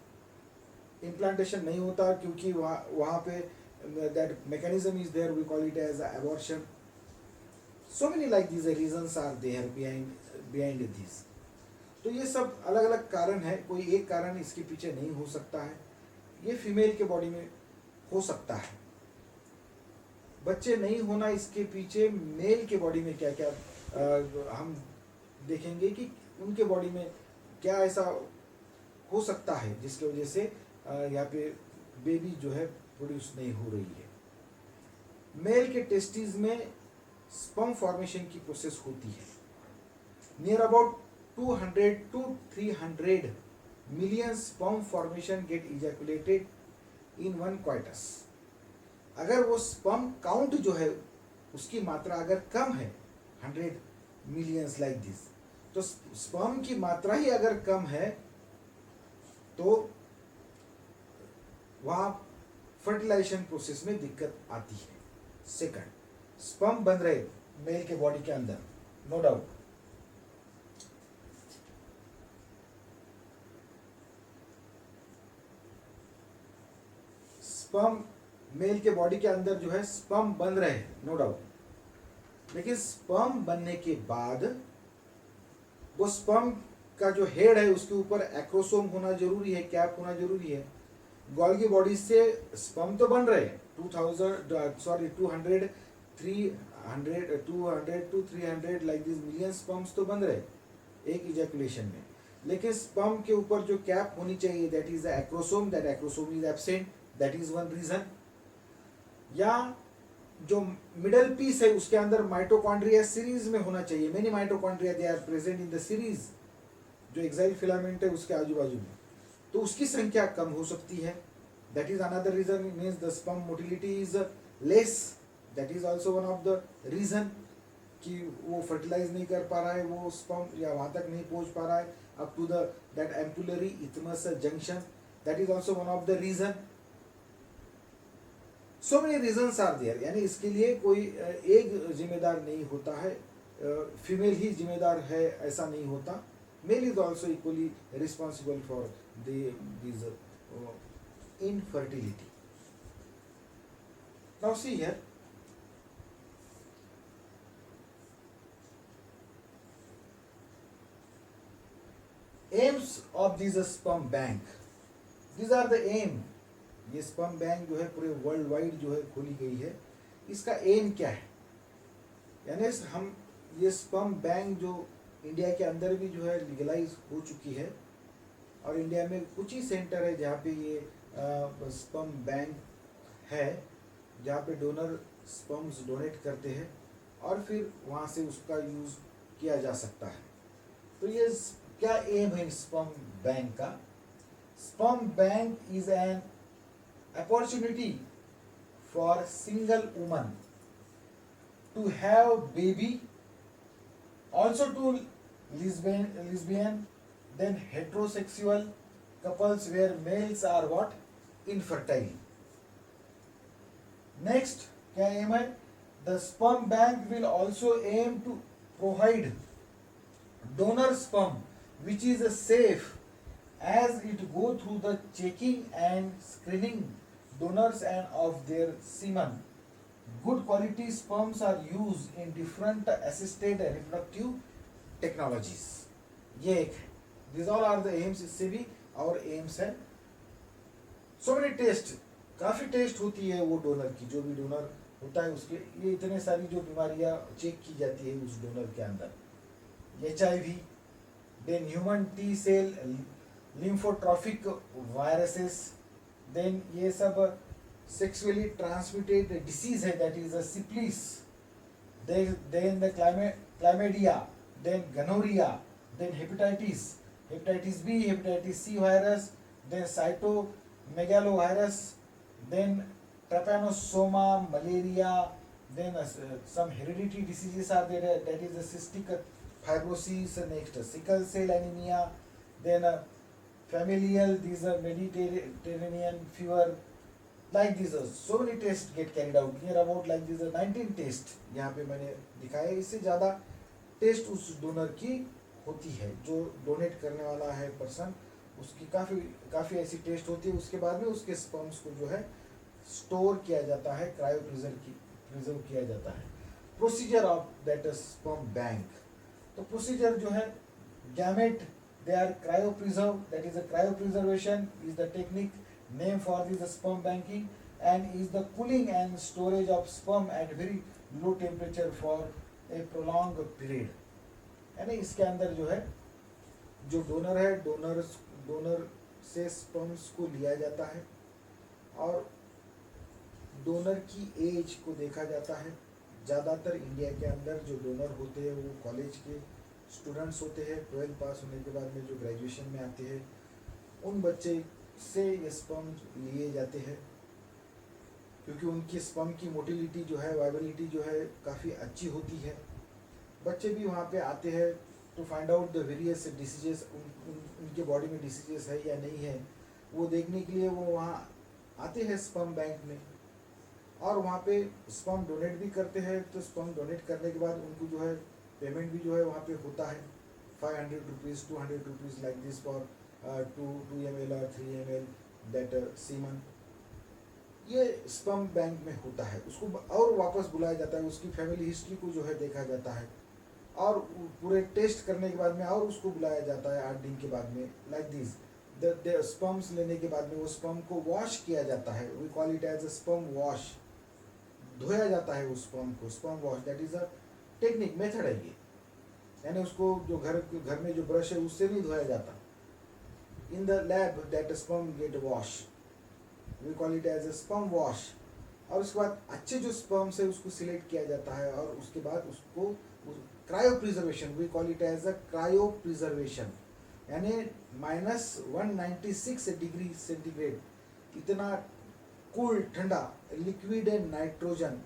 Speaker 1: इम्प्लांटेशन नहीं होता क्योंकि वहाँ पे that mechanism is there, we call it as abortion. So many like these reasons are there behind this. तो ये सब अलग अलग कारण है, कोई एक कारण इसके पीछे नहीं हो सकता है. ये फीमेल के बॉडी में हो सकता है. बच्चे नहीं होना इसके पीछे मेल के बॉडी में क्या क्या हम देखेंगे कि उनके बॉडी में क्या ऐसा हो सकता है जिसकी वजह से यहाँ पे बेबी जो है प्रोड्यूस नहीं हो रही है. मेल के टेस्टिस में स्पर्म फॉर्मेशन की प्रोसेस होती है. Near about 200 to 300 million sperm formation get ejaculated in one coitus. अगर वो स्पर्म काउंट जो है उसकी मात्रा अगर कम है 100 मिलियंस लाइक दिस, तो स्पर्म की मात्रा ही अगर कम है तो वहां फर्टिलाइजेशन प्रोसेस में दिक्कत आती है. सेकंड, स्पर्म बन रहे मेल के बॉडी के अंदर, नो डाउट. स्पर्म मेल के बॉडी के अंदर जो है स्पर्म बन रहे हैं, नो डाउट. लेकिन स्पर्म बनने के बाद वो स्पर्म का जो हेड है उसके ऊपर एक्रोसोम होना जरूरी है, कैप होना जरूरी है. गोल्गी बॉडी से स्पर्म तो बन रहे हैं 200 3 100 200 to 300 like this million sperms तो बन रहे एक इजैकुलेशन में, लेकिन स्पर्म के ऊपर जो कैप होनी चाहिए that is the acrosome, that acrosome is absent, that is one reason. या जो मिडल पीस है उसके अंदर माइटोकॉन्ड्रिया सीरीज में होना चाहिए, many mitochondria they are present in the series, जो एक्साइल फिलामेंट है उसके आजू बाजू में, तो उसकी संख्या कम हो सकती है, that is another reason. Means the sperm motility is less, that is also one of the reason कि वो फर्टिलाइज नहीं कर पा रहा है, वो स्पर्म या वहां तक नहीं पहुंच पा रहा है up to the that ampullary isthmus junction, that is also one of the reason. So many reasons are there, यानी इसके लिए कोई एक जिम्मेदार नहीं होता है, फीमेल ही जिम्मेदार है ऐसा नहीं होता, male is also equally responsible for this infertility. Now see here, aims of this sperm bank, these are the aim। ये स्पर्म बैंक जो है पूरे वर्ल्ड वाइड जो है खोली गई है, इसका एम क्या है, यानी हम ये स्पर्म बैंक जो इंडिया के अंदर भी जो है लीगलाइज हो चुकी है, और इंडिया में कुछ ही सेंटर है जहाँ पे ये स्पर्म बैंक है, जहाँ पे डोनर स्पर्म्स डोनेट करते हैं और फिर वहाँ से उसका यूज़ किया जा सकता है। तो ये क्या एम है स्पर्म बैंक का? Sperm bank is an opportunity for single woman to have baby, also to lesbian, then heterosexual couples where males are what? Infertile. Next, क्या aim है? The sperm bank will also aim to provide donor sperm which is safe as it go through the checking and screening donors and of their semen. Good quality sperms are used in different assisted reproductive technologies. ये एक है, these all are the aims, इससे भी और aims है। So many test, काफ़ी test होती है वो डोनर की, जो भी डोनर होता है उसके ये इतने सारी जो बीमारियां चेक की जाती है उस डोनर के अंदर, HIV, then human T cell lymphotropic viruses, then ये सब sexually transmitted disease है, that is a syphilis, then the chlamydia, then gonorrhea, then hepatitis B, hepatitis C virus, then cytomegalovirus, then trypanosoma, malaria, then some hereditary diseases are there, that is the cystic fibrosis, next sickle cell anemia, then familial, these are Mediterranean fever, like these are so many tests get carried out here, about like these are 19 test यहाँ पे मैंने दिखाया। इससे ज़्यादा test उस donor की होती है, जो डोनेट करने वाला है पर्सन, उसकी काफ़ी ऐसी टेस्ट होती है। उसके बाद में उसके स्पर्म्स को जो है स्टोर किया जाता है, क्रायो प्रिजर्व किया जाता है। Procedure of that sperm bank, तो प्रोसीजर जो है gamete they are cryopreserve, that is a cryopreservation is the technique name for this sperm banking, and is the cooling and storage of sperm at very low temperature for a prolonged period। यानी इसके अंदर जो है जो donor है, donor से sperms को लिया जाता है और डोनर की एज को देखा जाता है। ज़्यादातर इंडिया के अंदर जो डोनर होते हैं वो कॉलेज के स्टूडेंट्स होते हैं, 12 पास होने के बाद में जो ग्रेजुएशन में आते हैं उन बच्चे से ये स्पर्म लिए जाते हैं, क्योंकि उनकी स्पर्म की मोटिलिटी जो है, वाइबिलिटी जो है काफ़ी अच्छी होती है। बच्चे भी वहाँ पे आते हैं to find out the various diseases, उनके बॉडी में डिसीजेस है या नहीं है, वो देखने के लिए वो वहाँ आते हैं स्पर्म बैंक में, और वहाँ पे स्पर्म डोनेट भी करते हैं। तो स्पर्म डोनेट करने के बाद उनको जो है पेमेंट भी जो है वहाँ पे होता है, 500 rupees 200 rupees like this for 2 ml और 3 ml दैट सीमन। ये स्पर्म बैंक में होता है, उसको और वापस बुलाया जाता है, उसकी फैमिली हिस्ट्री को जो है देखा जाता है, और पूरे टेस्ट करने के बाद में और उसको बुलाया जाता है 8 दिन के बाद में, लाइक दिस द स्पर्म्स लेने के बाद में वो स्पर्म को वॉश किया जाता है, we call it as a sperm wash. धोया जाता है उस स्पर्म को, sperm wash, that is a technique, method है ये। यानी उसको जो घर में जो ब्रश है उससे नहीं धोया जाता। In the lab that sperm get wash, we call it as a sperm wash. और उसके बाद अच्छे जो स्पर्म्स है उसको सिलेक्ट किया जाता है और उसके बाद उसको cryopreservation, we call it as a cryopreservation, यानी -196 डिग्री सेंटीग्रेड, इतना कूल ठंडा liquid and nitrogen,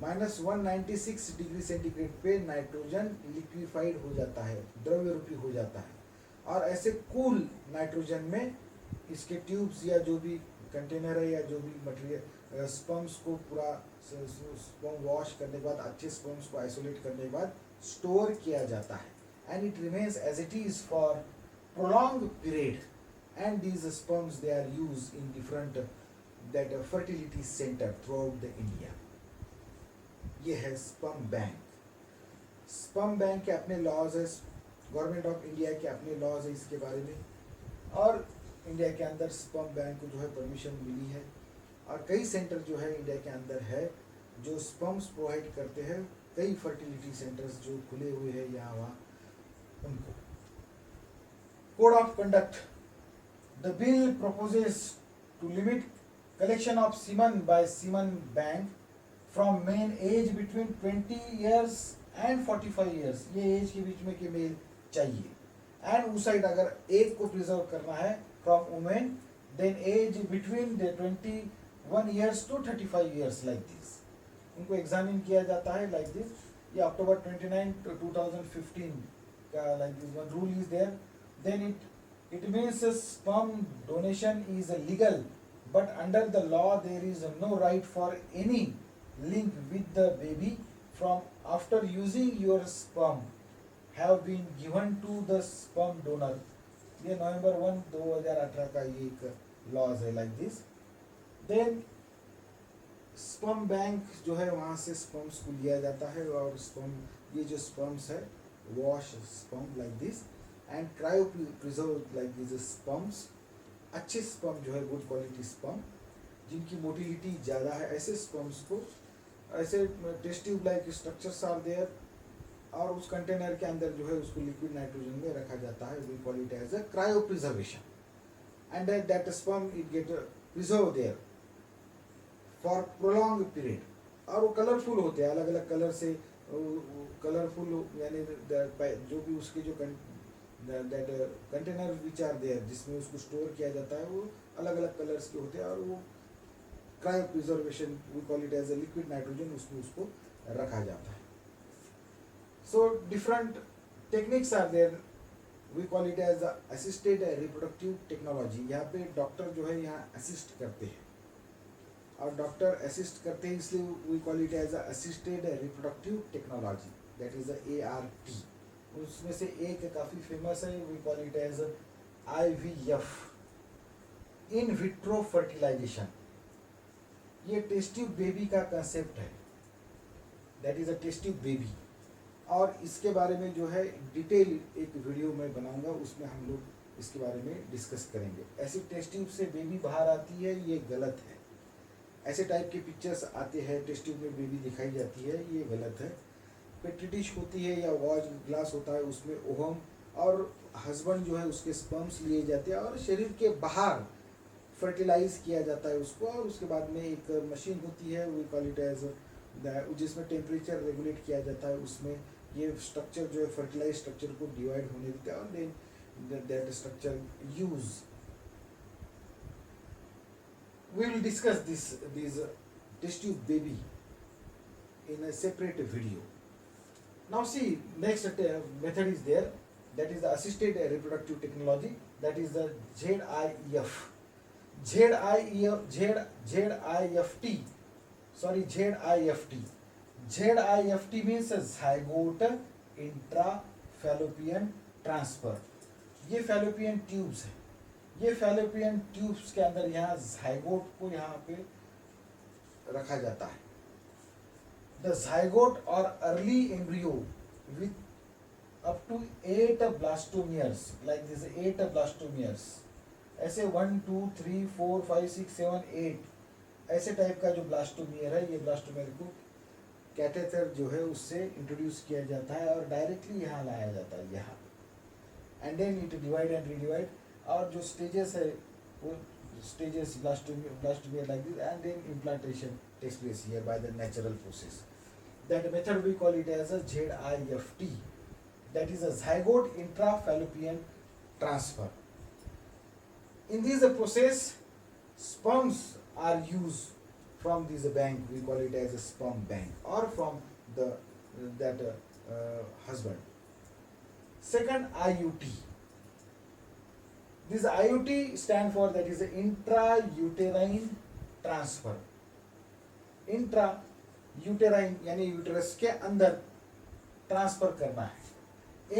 Speaker 1: -196 degree centigrade पे नाइट्रोजन लिक्विफाइड हो जाता है, द्रव्य रूपी हो जाता है। और ऐसे कूल नाइट्रोजन में इसके ट्यूब्स या जो भी कंटेनर है या जो भी मटेरियल स्पर्म्स को पूरा स्पर्म वॉश करने के बाद, अच्छे स्पर्म्स को आइसोलेट करने के बाद स्टोर किया जाता है, and it remains as it is for prolonged period, and these sperms they are used in different that fertility center throughout the India. ये है स्पर्म बैंक। स्पर्म बैंक के अपने लॉज है, गवर्नमेंट ऑफ इंडिया के अपने laws है इसके बारे में, और इंडिया के अंदर स्पर्म बैंक को जो है परमिशन मिली है, और कई सेंटर जो है इंडिया के अंदर है जो स्पर्म्स प्रोवाइड करते हैं, कई फर्टिलिटी सेंटर्स जो खुले हुए हैं यहाँ वहाँ उनको। Code of conduct. The bill proposes to limit collection of semen by semen bank from men age between 20 years and 45 years. ये एज के बीच में के मेल चाहिए। एंड उस साइड अगर एक को प्रिजर्व करना है from women, then age between the 21 years to 35 years like this. उनको एग्जामिन किया जाता है लाइक दिस। ये अक्टूबर 29 2015 का like this one rule is there. Then it means sperm donation is legal, but under the law there is no right for any link with the baby from after using your sperm have been given to the sperm donor. ये नवंबर 1 2018 का ये एक laws है like this. Then sperm bank जो है वहाँ से sperms को लिया जाता है, और स्पर्म ये जो स्पर्म्स है wash sperm like this and cryopreserve like this sperms. अच्छे स्पर्म जो है गुड क्वालिटी स्पर्म जिनकी मोटिलिटी ज़्यादा है, ऐसे स्पर्म्स को ऐसे test tube like structures are there, और उस कंटेनर के अंदर जो है उसको लिक्विड नाइट्रोजन में रखा जाता है, we call it as a cryopreservation, and that sperm it get preserve there for prolong period. और वो कलरफुल होते हैं, अलग अलग कलर से कलरफुल, यानी जो भी उसके जो that container which are there जिसमें उसको स्टोर किया जाता है वो अलग अलग कलर्स के होते हैं, और वो cryopreservation we call it as a liquid nitrogen, उसमें उसको रखा जाता है। So different techniques are there, we call it as assisted reproductive technology. यहाँ पे डॉक्टर जो है यहाँ असिस्ट करते हैं, और डॉक्टर असिस्ट करते हैं इसलिए we call it as assisted reproductive technology, that is ART। उसमें से एक काफ़ी फेमस है, we call it as IVF, in vitro fertilization. ये टेस्ट ट्यूब बेबी का कंसेप्ट है, that is a test tube baby, और इसके बारे में जो है डिटेल एक वीडियो मैं बनाऊंगा, उसमें हम लोग इसके बारे में डिस्कस करेंगे। ऐसी टेस्ट ट्यूब से बेबी बाहर आती है ये गलत है, ऐसे टाइप के पिक्चर्स आते हैं टेस्ट ट्यूब में बेबी दिखाई जाती है, ये गलत है। पेट्री डिश होती है या वॉच ग्लास होता है, उसमें ओहम और हस्बैंड जो है उसके स्पर्म्स लिए जाते हैं और शरीर के बाहर फर्टिलाइज किया जाता है उसको, और उसके बाद में एक मशीन होती है वी कॉल इट एज जिसमें टेम्परेचर रेगुलेट किया जाता है, उसमें ये स्ट्रक्चर जो है फर्टिलाइज स्ट्रक्चर को डिवाइड होने देते हैं, और then that structure use. We will discuss these test tube baby in a separate video. Now see, next method is there, that is the assisted reproductive technology, that is the ZIF. ZIFT. Sorry, ZIFT. ZIFT means zygote intrafallopian transfer. ये fallopian tubes है, ये fallopian tubes के अंदर यहाँ zygote को यहाँ पे रखा जाता है। द ज़ाइगोट और early embryo with up to 8 blastomeres like this, 8 blastomeres, ऐसे 1 2 3 4 5 6 7 8 ऐसे टाइप का जो ब्लास्टोमियर है, ये ब्लास्टोमियर को कैथेटर जो है उससे इंट्रोड्यूस किया जाता है और डायरेक्टली यहाँ लाया जाता है, यहाँ, and then it divide and redivide, और जो स्टेजेस है वो stages blastomere like this, and then implantation takes place here by the natural process. That method we call it as a ZIFT, that is a zygote intrafallopian transfer. In this process, sperms are used from this bank, we call it as a sperm bank, or from the husband. Second, IUT. This IUT stand for, that is intrauterine transfer. Intrauterine यानी uterus के अंदर transfer करना है.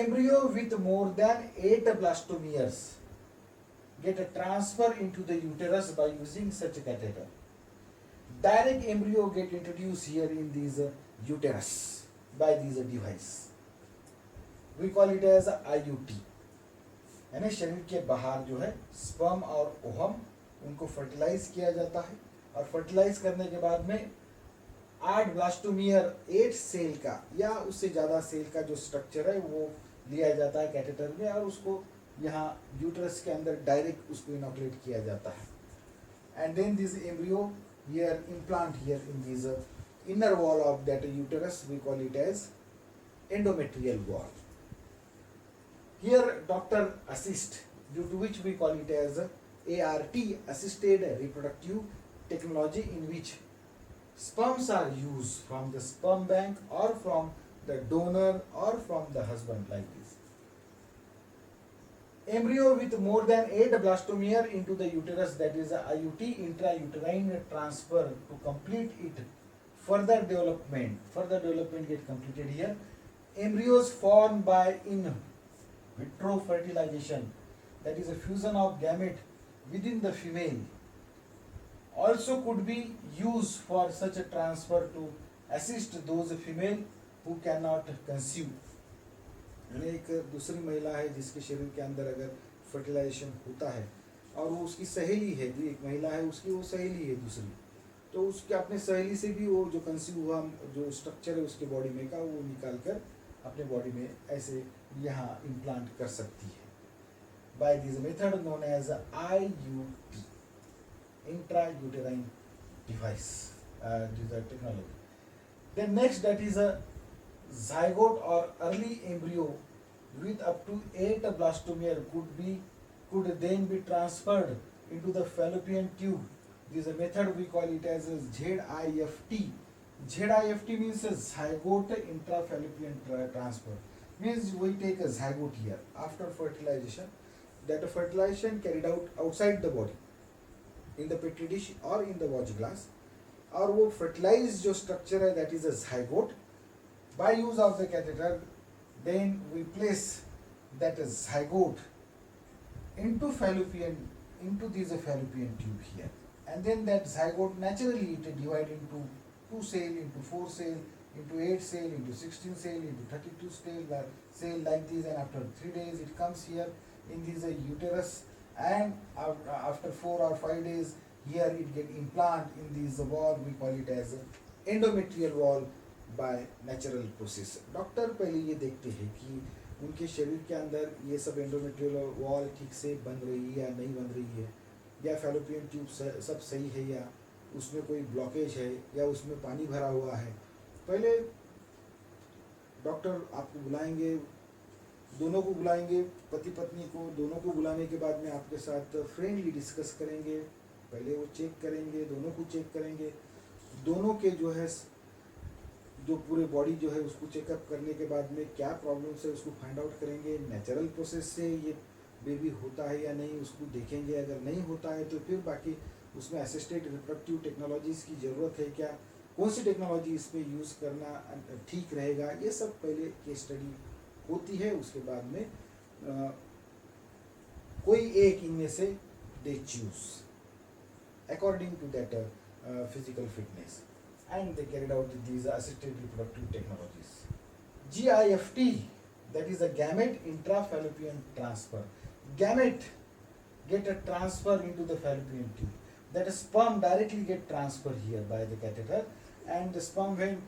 Speaker 1: Embryo with more than 8 blastomeres get a transfer into the uterus by using such a catheter. Direct embryo get introduced here in this uterus by this device. We call it as IUT. यानी शरीर के बाहर जो है sperm और ovum उनको fertilise किया जाता है, और फर्टिलाइज करने के बाद में 8 ब्लास्टोमियर 8 सेल का या उससे ज़्यादा सेल का जो स्ट्रक्चर है वो लिया जाता है कैथेटर में, और उसको यहाँ यूट्रस के अंदर डायरेक्ट उसको इनोकुलेट किया जाता है. And then this embryo here implant here in this inner wall of that uterus, we call it as endometrial wall. Here doctor assist, due to which we call it as ART, assisted reproductive technology, in which sperms are used from the sperm bank or from the donor or from the husband, like this. Embryo with more than 8 blastomere into the uterus, that is IUT, intrauterine transfer, to complete it. Further development get completed here. Embryos formed by in vitro fertilization, that is a fusion of gamete within the female, also could be used for such a transfer to assist those female who cannot conceive. यानी एक दूसरी महिला है जिसके शरीर के अंदर अगर फर्टिलाइजेशन होता है और वो उसकी सहेली है, जो एक महिला है उसकी वो सहेली है दूसरी, तो उसके अपने सहेली से भी वो जो कंसीव हुआ जो स्ट्रक्चर है उसके बॉडी में का वो निकाल कर अपने बॉडी में ऐसे यहाँ इम्प्लांट कर सकती है. By this method known as IUT, intrauterine device, this is a technology. Then next, that is a zygote or early embryo with up to 8 blastomere could then be transferred into the fallopian tube. This is a method we call it as a ZIFT. ZIFT means a zygote intrafallopian transfer. Means we take a zygote here after fertilization, that fertilization carried out outside the body, in the petri dish or in the watch glass, और वो fertilized जो structure है, that is a zygote. By use of the catheter, then we place that zygote into this fallopian tube here, and then that zygote naturally it divide into 2 cell, into 4 cell, into 8 cell, into 16 cell, into 32 cell like this, and after 3 days it comes here in this uterus, and after 4 or 5 days here it get implant in this wall, we call it as endometrial wall by natural process. Doctor पहले ये देखते हैं कि उनके शरीर के अंदर ये सब एंडोमेट्रियल वॉल ठीक से बन रही है या नहीं बन रही है, या फैलोपियन ट्यूब सब सही है, या उसमें कोई ब्लॉकेज है, या उसमें पानी भरा हुआ है. पहले डॉक्टर आपको बुलाएंगे, दोनों को बुलाएंगे, पति पत्नी को, दोनों को बुलाने के बाद में आपके साथ फ्रेंडली डिस्कस करेंगे. पहले वो चेक करेंगे, दोनों को चेक करेंगे, दोनों के जो है जो पूरे बॉडी जो है उसको चेकअप करने के बाद में क्या प्रॉब्लम्स है उसको फाइंड आउट करेंगे. नेचुरल प्रोसेस से ये बेबी होता है या नहीं उसको देखेंगे, अगर नहीं होता है तो फिर बाकी उसमें असिस्टेड रिप्रोडक्टिव टेक्नोलॉजीज़ की ज़रूरत है क्या, कौन सी टेक्नोलॉजी इसमें यूज़ करना ठीक रहेगा, ये सब पहले केस स्टडी होती है. उसके बाद में कोई एक इनमें से they choose according to that physical fitness, and they carried out these assisted reproductive technologies. GIFT, that is a gamete intrafallopian transfer. Gamete get a transfer into the fallopian tube. that sperm directly get transferred here by the catheter, and the sperm when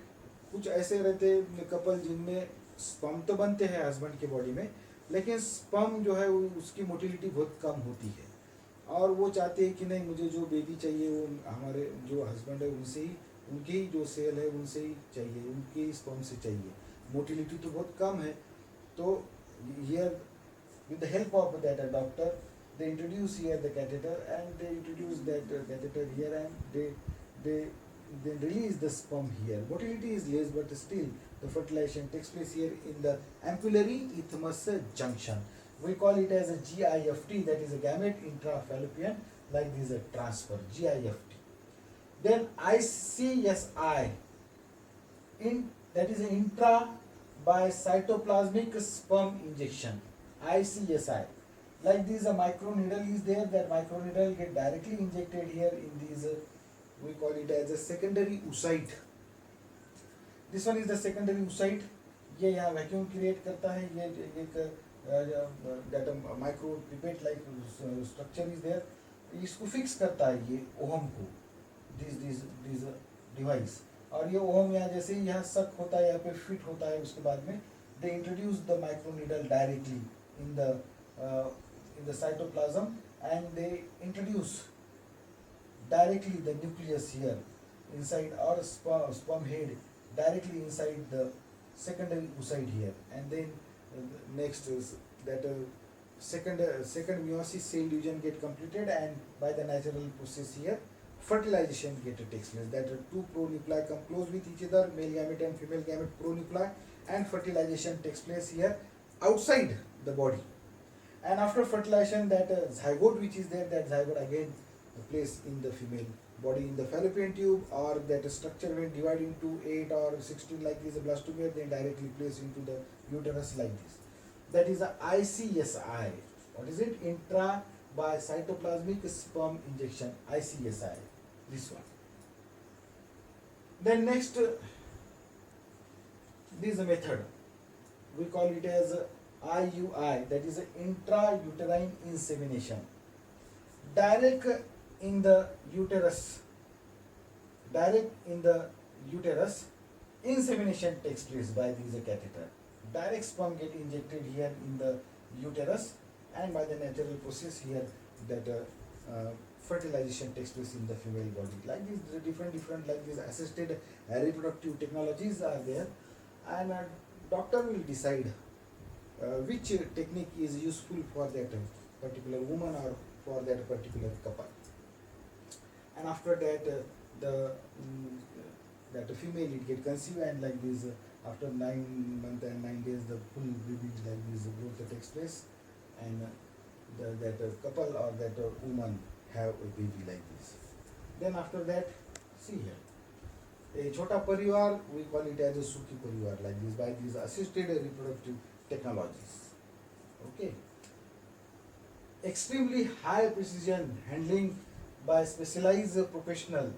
Speaker 1: कुछ ऐसे रहते couple जिनमें sperm तो बनते हैं husband के body में, लेकिन स्पर्म जो है उसकी मोटिलिटी बहुत कम होती है, और वो चाहते हैं कि नहीं मुझे जो बेबी चाहिए वो हमारे जो हस्बैंड है उनसे ही, उनके ही जो सेल है उनसे ही चाहिए, उनके ही स्पर्म से चाहिए, मोटिलिटी तो बहुत कम है। तो here with the help of that doctor they introduce here the catheter, and they introduce that catheter here, and they release the sperm here. Motility is less, but still the fertilization takes place here in the ampullary isthmus junction. We call it as a GIFT, that is a gamete intrafallopian, like this a transfer, GIFT. Then ICSI, that is an intra by cytoplasmic sperm injection. ICSI, like this a microneedle is there, that microneedle get directly injected here in these we call it as a secondary oocyte. This one is the secondary oocyte, ये यहाँ vacuum create करता है, ये एक that micropipette like structure is there, इसको fix करता है ये ओहम को, दिस डिवाइस, और ये ओहम यहाँ जैसे ही यहाँ सक होता है, यहाँ पे फिट होता है, उसके बाद में they introduce the microneedle directly in the cytoplasm, and they introduce directly the nucleus here inside, or sperm head directly inside the secondary oocyte here, and then next is that second meiosis cell division get completed, and by the natural process here fertilization takes place, that two pronuclei come close with each other, male gamete and female gamete pronuclei, and fertilization takes place here outside the body. And after fertilization, that zygote which is there, that zygote again placed in the female body in the fallopian tube, or that structure when divided into 8 or 16 like this, a blastomere, then directly placed into the uterus like this. That is a ICSI. What is it? Intra by cytoplasmic sperm injection, ICSI. This one. Then next, this is a method. We call it as IUI, that is intrauterine insemination. Direct in the uterus, insemination takes place by this catheter. Direct sperm get injected here in the uterus, and by the natural process here that fertilization takes place in the female body. Like this, different like this assisted reproductive technologies are there, and doctor will decide which technique is useful for that particular woman or for that particular couple. And after that that female it get conceived, and like this after 9 months and 9 days the full baby like this growth takes place, and that couple or that woman have a baby like this. Then after that, see here, a chota parivar, we call it as a sukhi parivar, like this, by these assisted reproductive technologies. Okay. Extremely high precision handling by specialized professional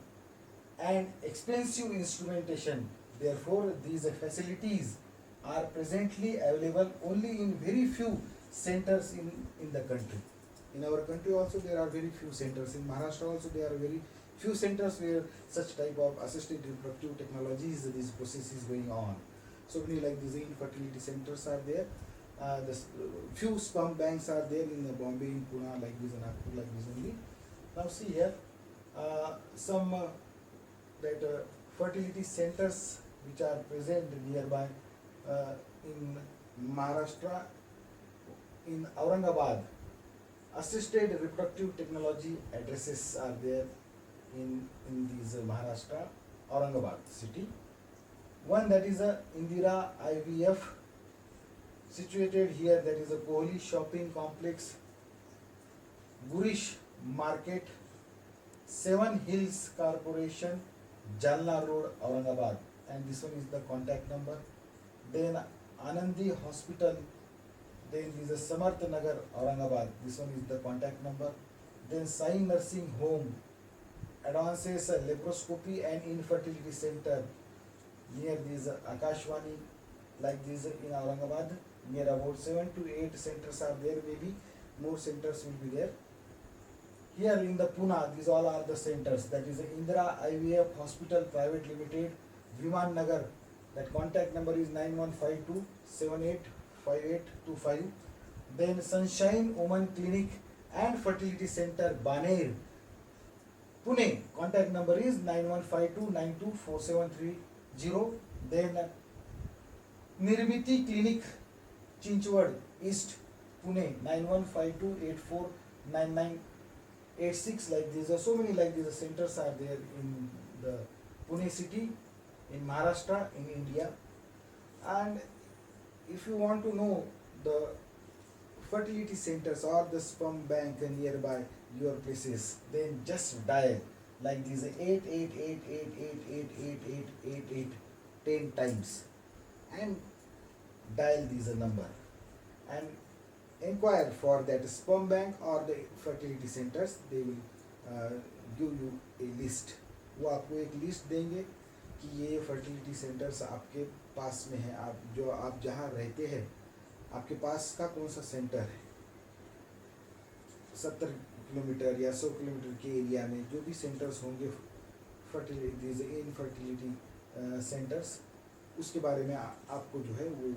Speaker 1: and expensive instrumentation. Therefore, these facilities are presently available only in very few centers in the country. In our country also there are very few centers. In Maharashtra also there are very few centers where such type of assisted reproductive technologies, this process is going on. So many like these infertility centers are there. Few sperm banks are there in Bombay, in Pune, like this, and Nagpur, like this only. Now see here, some that fertility centers which are present nearby in Maharashtra, in Aurangabad. Assisted reproductive technology addresses are there in these Maharashtra, Aurangabad city. One that is a Indira IVF, situated here, that is a Kohli shopping complex, Gurish Market, Seven Hills Corporation, Jalna Road, Aurangabad, and this one is the contact number. Then Anandi Hospital, then this is Samarth Nagar, Aurangabad, this one is the contact number. Then Sai Nursing Home, advances laparoscopy and infertility center near this Akashwani, like this in Aurangabad. Near about 7 to 8 centers are there, maybe more centers will be there. Here in the Pune, these all are the centers. That is the Indira IVF Hospital Private Limited, Viman Nagar. That contact number is 9152785825. Then Sunshine Women Clinic and Fertility Center, Baner, Pune. Contact number is 9152924730. Then Nirmiti Clinic, Chinchwad East, Pune, 9152849986. Like these are so many like these centers are there in the Pune city, in Maharashtra, in India. And if you want to know the fertility centers or the sperm bank nearby your places, then just dial like these 888888888 10 times and dial this number and inquire for that sperm bank or the fertility centers. They will give you a list. वो आपको एक list देंगे कि ये fertility centres आपके पास में है, आप जहाँ रहते हैं आपके पास का कौन सा सेंटर है। 70 किलोमीटर या 100 किलोमीटर के एरिया में जो भी सेंटर्स होंगे फर्टिलिटी इनफर्टिलिटी सेंटर्स, उसके बारे में आपको जो है वो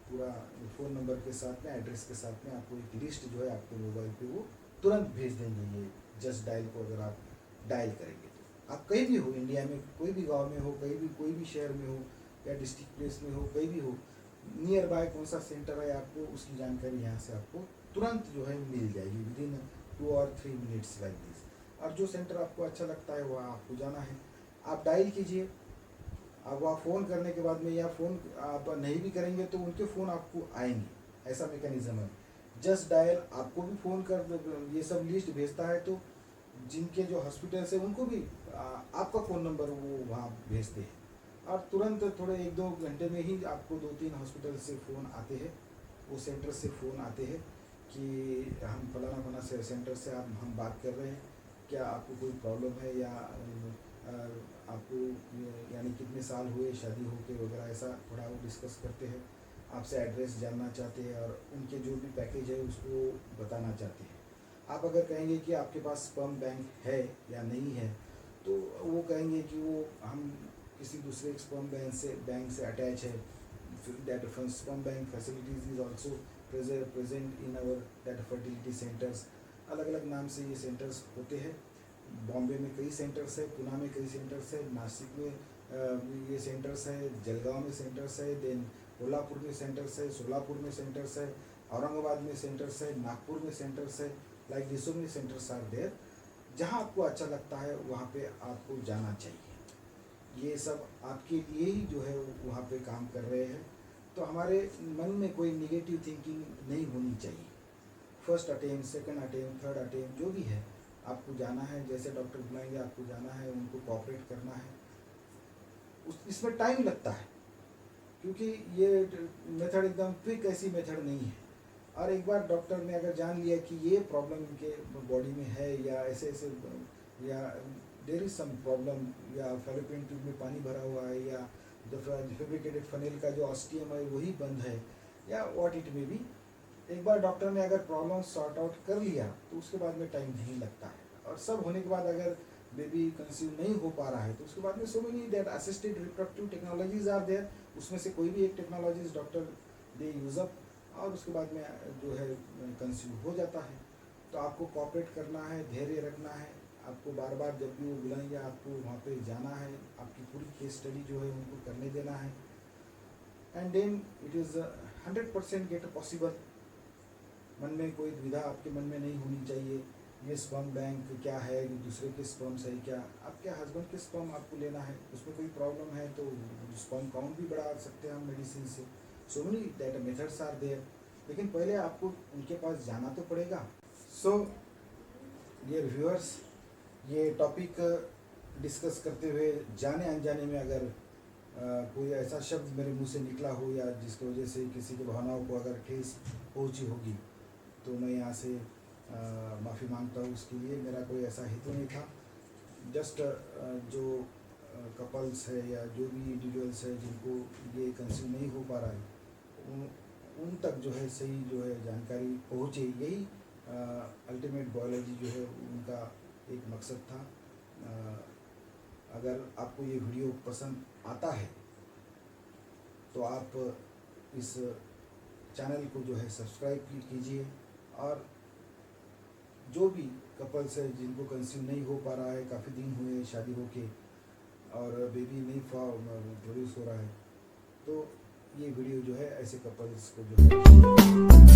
Speaker 1: पूरा फ़ोन नंबर के साथ में, एड्रेस के साथ में आपको एक लिस्ट जो है आपके मोबाइल पे वो तुरंत भेज देंगे। ये जस्ट डायल को अगर आप डायल करेंगे तो आप कहीं भी हो, इंडिया में कोई भी गांव में हो, कहीं भी कोई भी शहर में हो या डिस्ट्रिक्ट प्लेस में हो, कहीं भी हो, नियर बाय कौन सा सेंटर है आपको उसकी जानकारी यहाँ से आपको तुरंत जो है मिल जाएगी within 2 or 3 minutes like this. और जो सेंटर आपको अच्छा लगता है वहाँ आपको जाना है, आप डायल कीजिए। अब वहाँ फ़ोन करने के बाद में या फ़ोन आप नहीं भी करेंगे तो उनके फ़ोन आपको आएंगे, ऐसा मैकेनिज्म है। जस्ट डायल आपको भी फ़ोन कर ये सब लिस्ट भेजता है, तो जिनके जो हॉस्पिटल्स है उनको भी आपका फ़ोन नंबर वो वहाँ भेजते हैं और तुरंत थोड़े 1-2 घंटे में ही आपको 2-3 हॉस्पिटल से फ़ोन आते हैं, वो सेंटर से फ़ोन आते हैं कि हम फलाना से सेंटर से हम बात कर रहे हैं, क्या आपको कोई प्रॉब्लम है या आपको यानी कितने साल हुए शादी होके वगैरह, ऐसा थोड़ा वो डिस्कस करते हैं, आपसे एड्रेस जानना चाहते हैं और उनके जो भी पैकेज है उसको बताना चाहते हैं। आप अगर कहेंगे कि आपके पास स्पर्म बैंक है या नहीं है, तो वो कहेंगे कि वो हम किसी दूसरे स्पर्म बैंक से अटैच है। That sperm bank facilities is also present in our that fertility centres. अलग अलग नाम से ये सेंटर्स होते हैं। बॉम्बे में कई सेंटर्स है, पुणे में कई सेंटर्स है, नासिक में ये सेंटर्स है, जलगांव में सेंटर्स है, देन कोल्हापुर में सेंटर्स है, सोलापुर में सेंटर्स है, औरंगाबाद में सेंटर्स है, नागपुर में सेंटर्स है। Like this so many centres are there. जहाँ आपको अच्छा लगता है वहाँ पे आपको जाना चाहिए। ये सब आपके लिए ही जो है वहाँ पे काम कर रहे हैं। तो हमारे मन में कोई निगेटिव थिंकिंग नहीं होनी चाहिए। First attempt, second attempt, third attempt जो भी है आपको जाना है, जैसे डॉक्टर बुलाएंगे आपको जाना है, उनको कोऑपरेट करना है। इसमें टाइम लगता है क्योंकि ये मेथड एकदम क्विक ऐसी मेथड नहीं है। और एक बार डॉक्टर ने अगर जान लिया कि ये प्रॉब्लम इनके बॉडी में है या ऐसे या देयर इज सम प्रॉब्लम या फैलोपियन ट्यूब में पानी भरा हुआ है या फैब्रिकेटेड फनेल का जो ऑस्टियम है वही बंद है या व्हाट इट मे बी, एक बार डॉक्टर ने अगर प्रॉब्लम सॉर्ट आउट कर लिया तो उसके बाद में टाइम नहीं लगता है। और सब होने के बाद अगर बेबी कंसीव नहीं हो पा रहा है तो उसके बाद में so many that assisted reproductive technologies are there. उसमें से कोई भी एक technologies doctor they use up और उसके बाद में जो है कंसीव हो जाता है। तो आपको कोऑपरेट करना है, धैर्य रखना है। आपको बार बार जब भी वो बुलाएंगे आपको वहाँ पे जाना है, आपकी पूरी केस स्टडी जो है उनको करने देना है। And then it is 100% get possible. मन में कोई दुविधा आपके मन में नहीं होनी चाहिए ये स्पर्म बैंक क्या है, दूसरे के स्पर्म्स है क्या, आपके हस्बैंड के स्पर्म आपको लेना है, उसमें कोई प्रॉब्लम है तो स्पर्म काउंट भी बढ़ा सकते हैं हम मेडिसिन से। So many that methods are there, लेकिन पहले आपको उनके पास जाना तो पड़ेगा। सो डियर व्यूअर्स, ये टॉपिक डिस्कस करते हुए जाने अनजाने में अगर कोई ऐसा शब्द मेरे मुंह से निकला हो या जिसकी वजह से किसी की भावनाओं को अगर ठेस पहुंची होगी तो मैं यहाँ से माफ़ी मांगता हूँ। उसके लिए मेरा कोई ऐसा हेतु नहीं था। जस्ट जो कपल्स है या जो भी इंडिविजुअल्स है जिनको ये कंसीव नहीं हो पा रहा है उन तक जो है सही जो है जानकारी पहुँचे, यही अल्टीमेट बायोलॉजी जो है उनका एक मकसद था। अगर आपको ये वीडियो पसंद आता है तो आप इस चैनल को जो है सब्सक्राइब कीजिए, और जो भी कपल्स है जिनको कंसीव नहीं हो पा रहा है, काफ़ी दिन हुए शादी होके और बेबी नहीं प्रोड्यूस हो रहा है, तो ये वीडियो जो है ऐसे कपल्स को जो है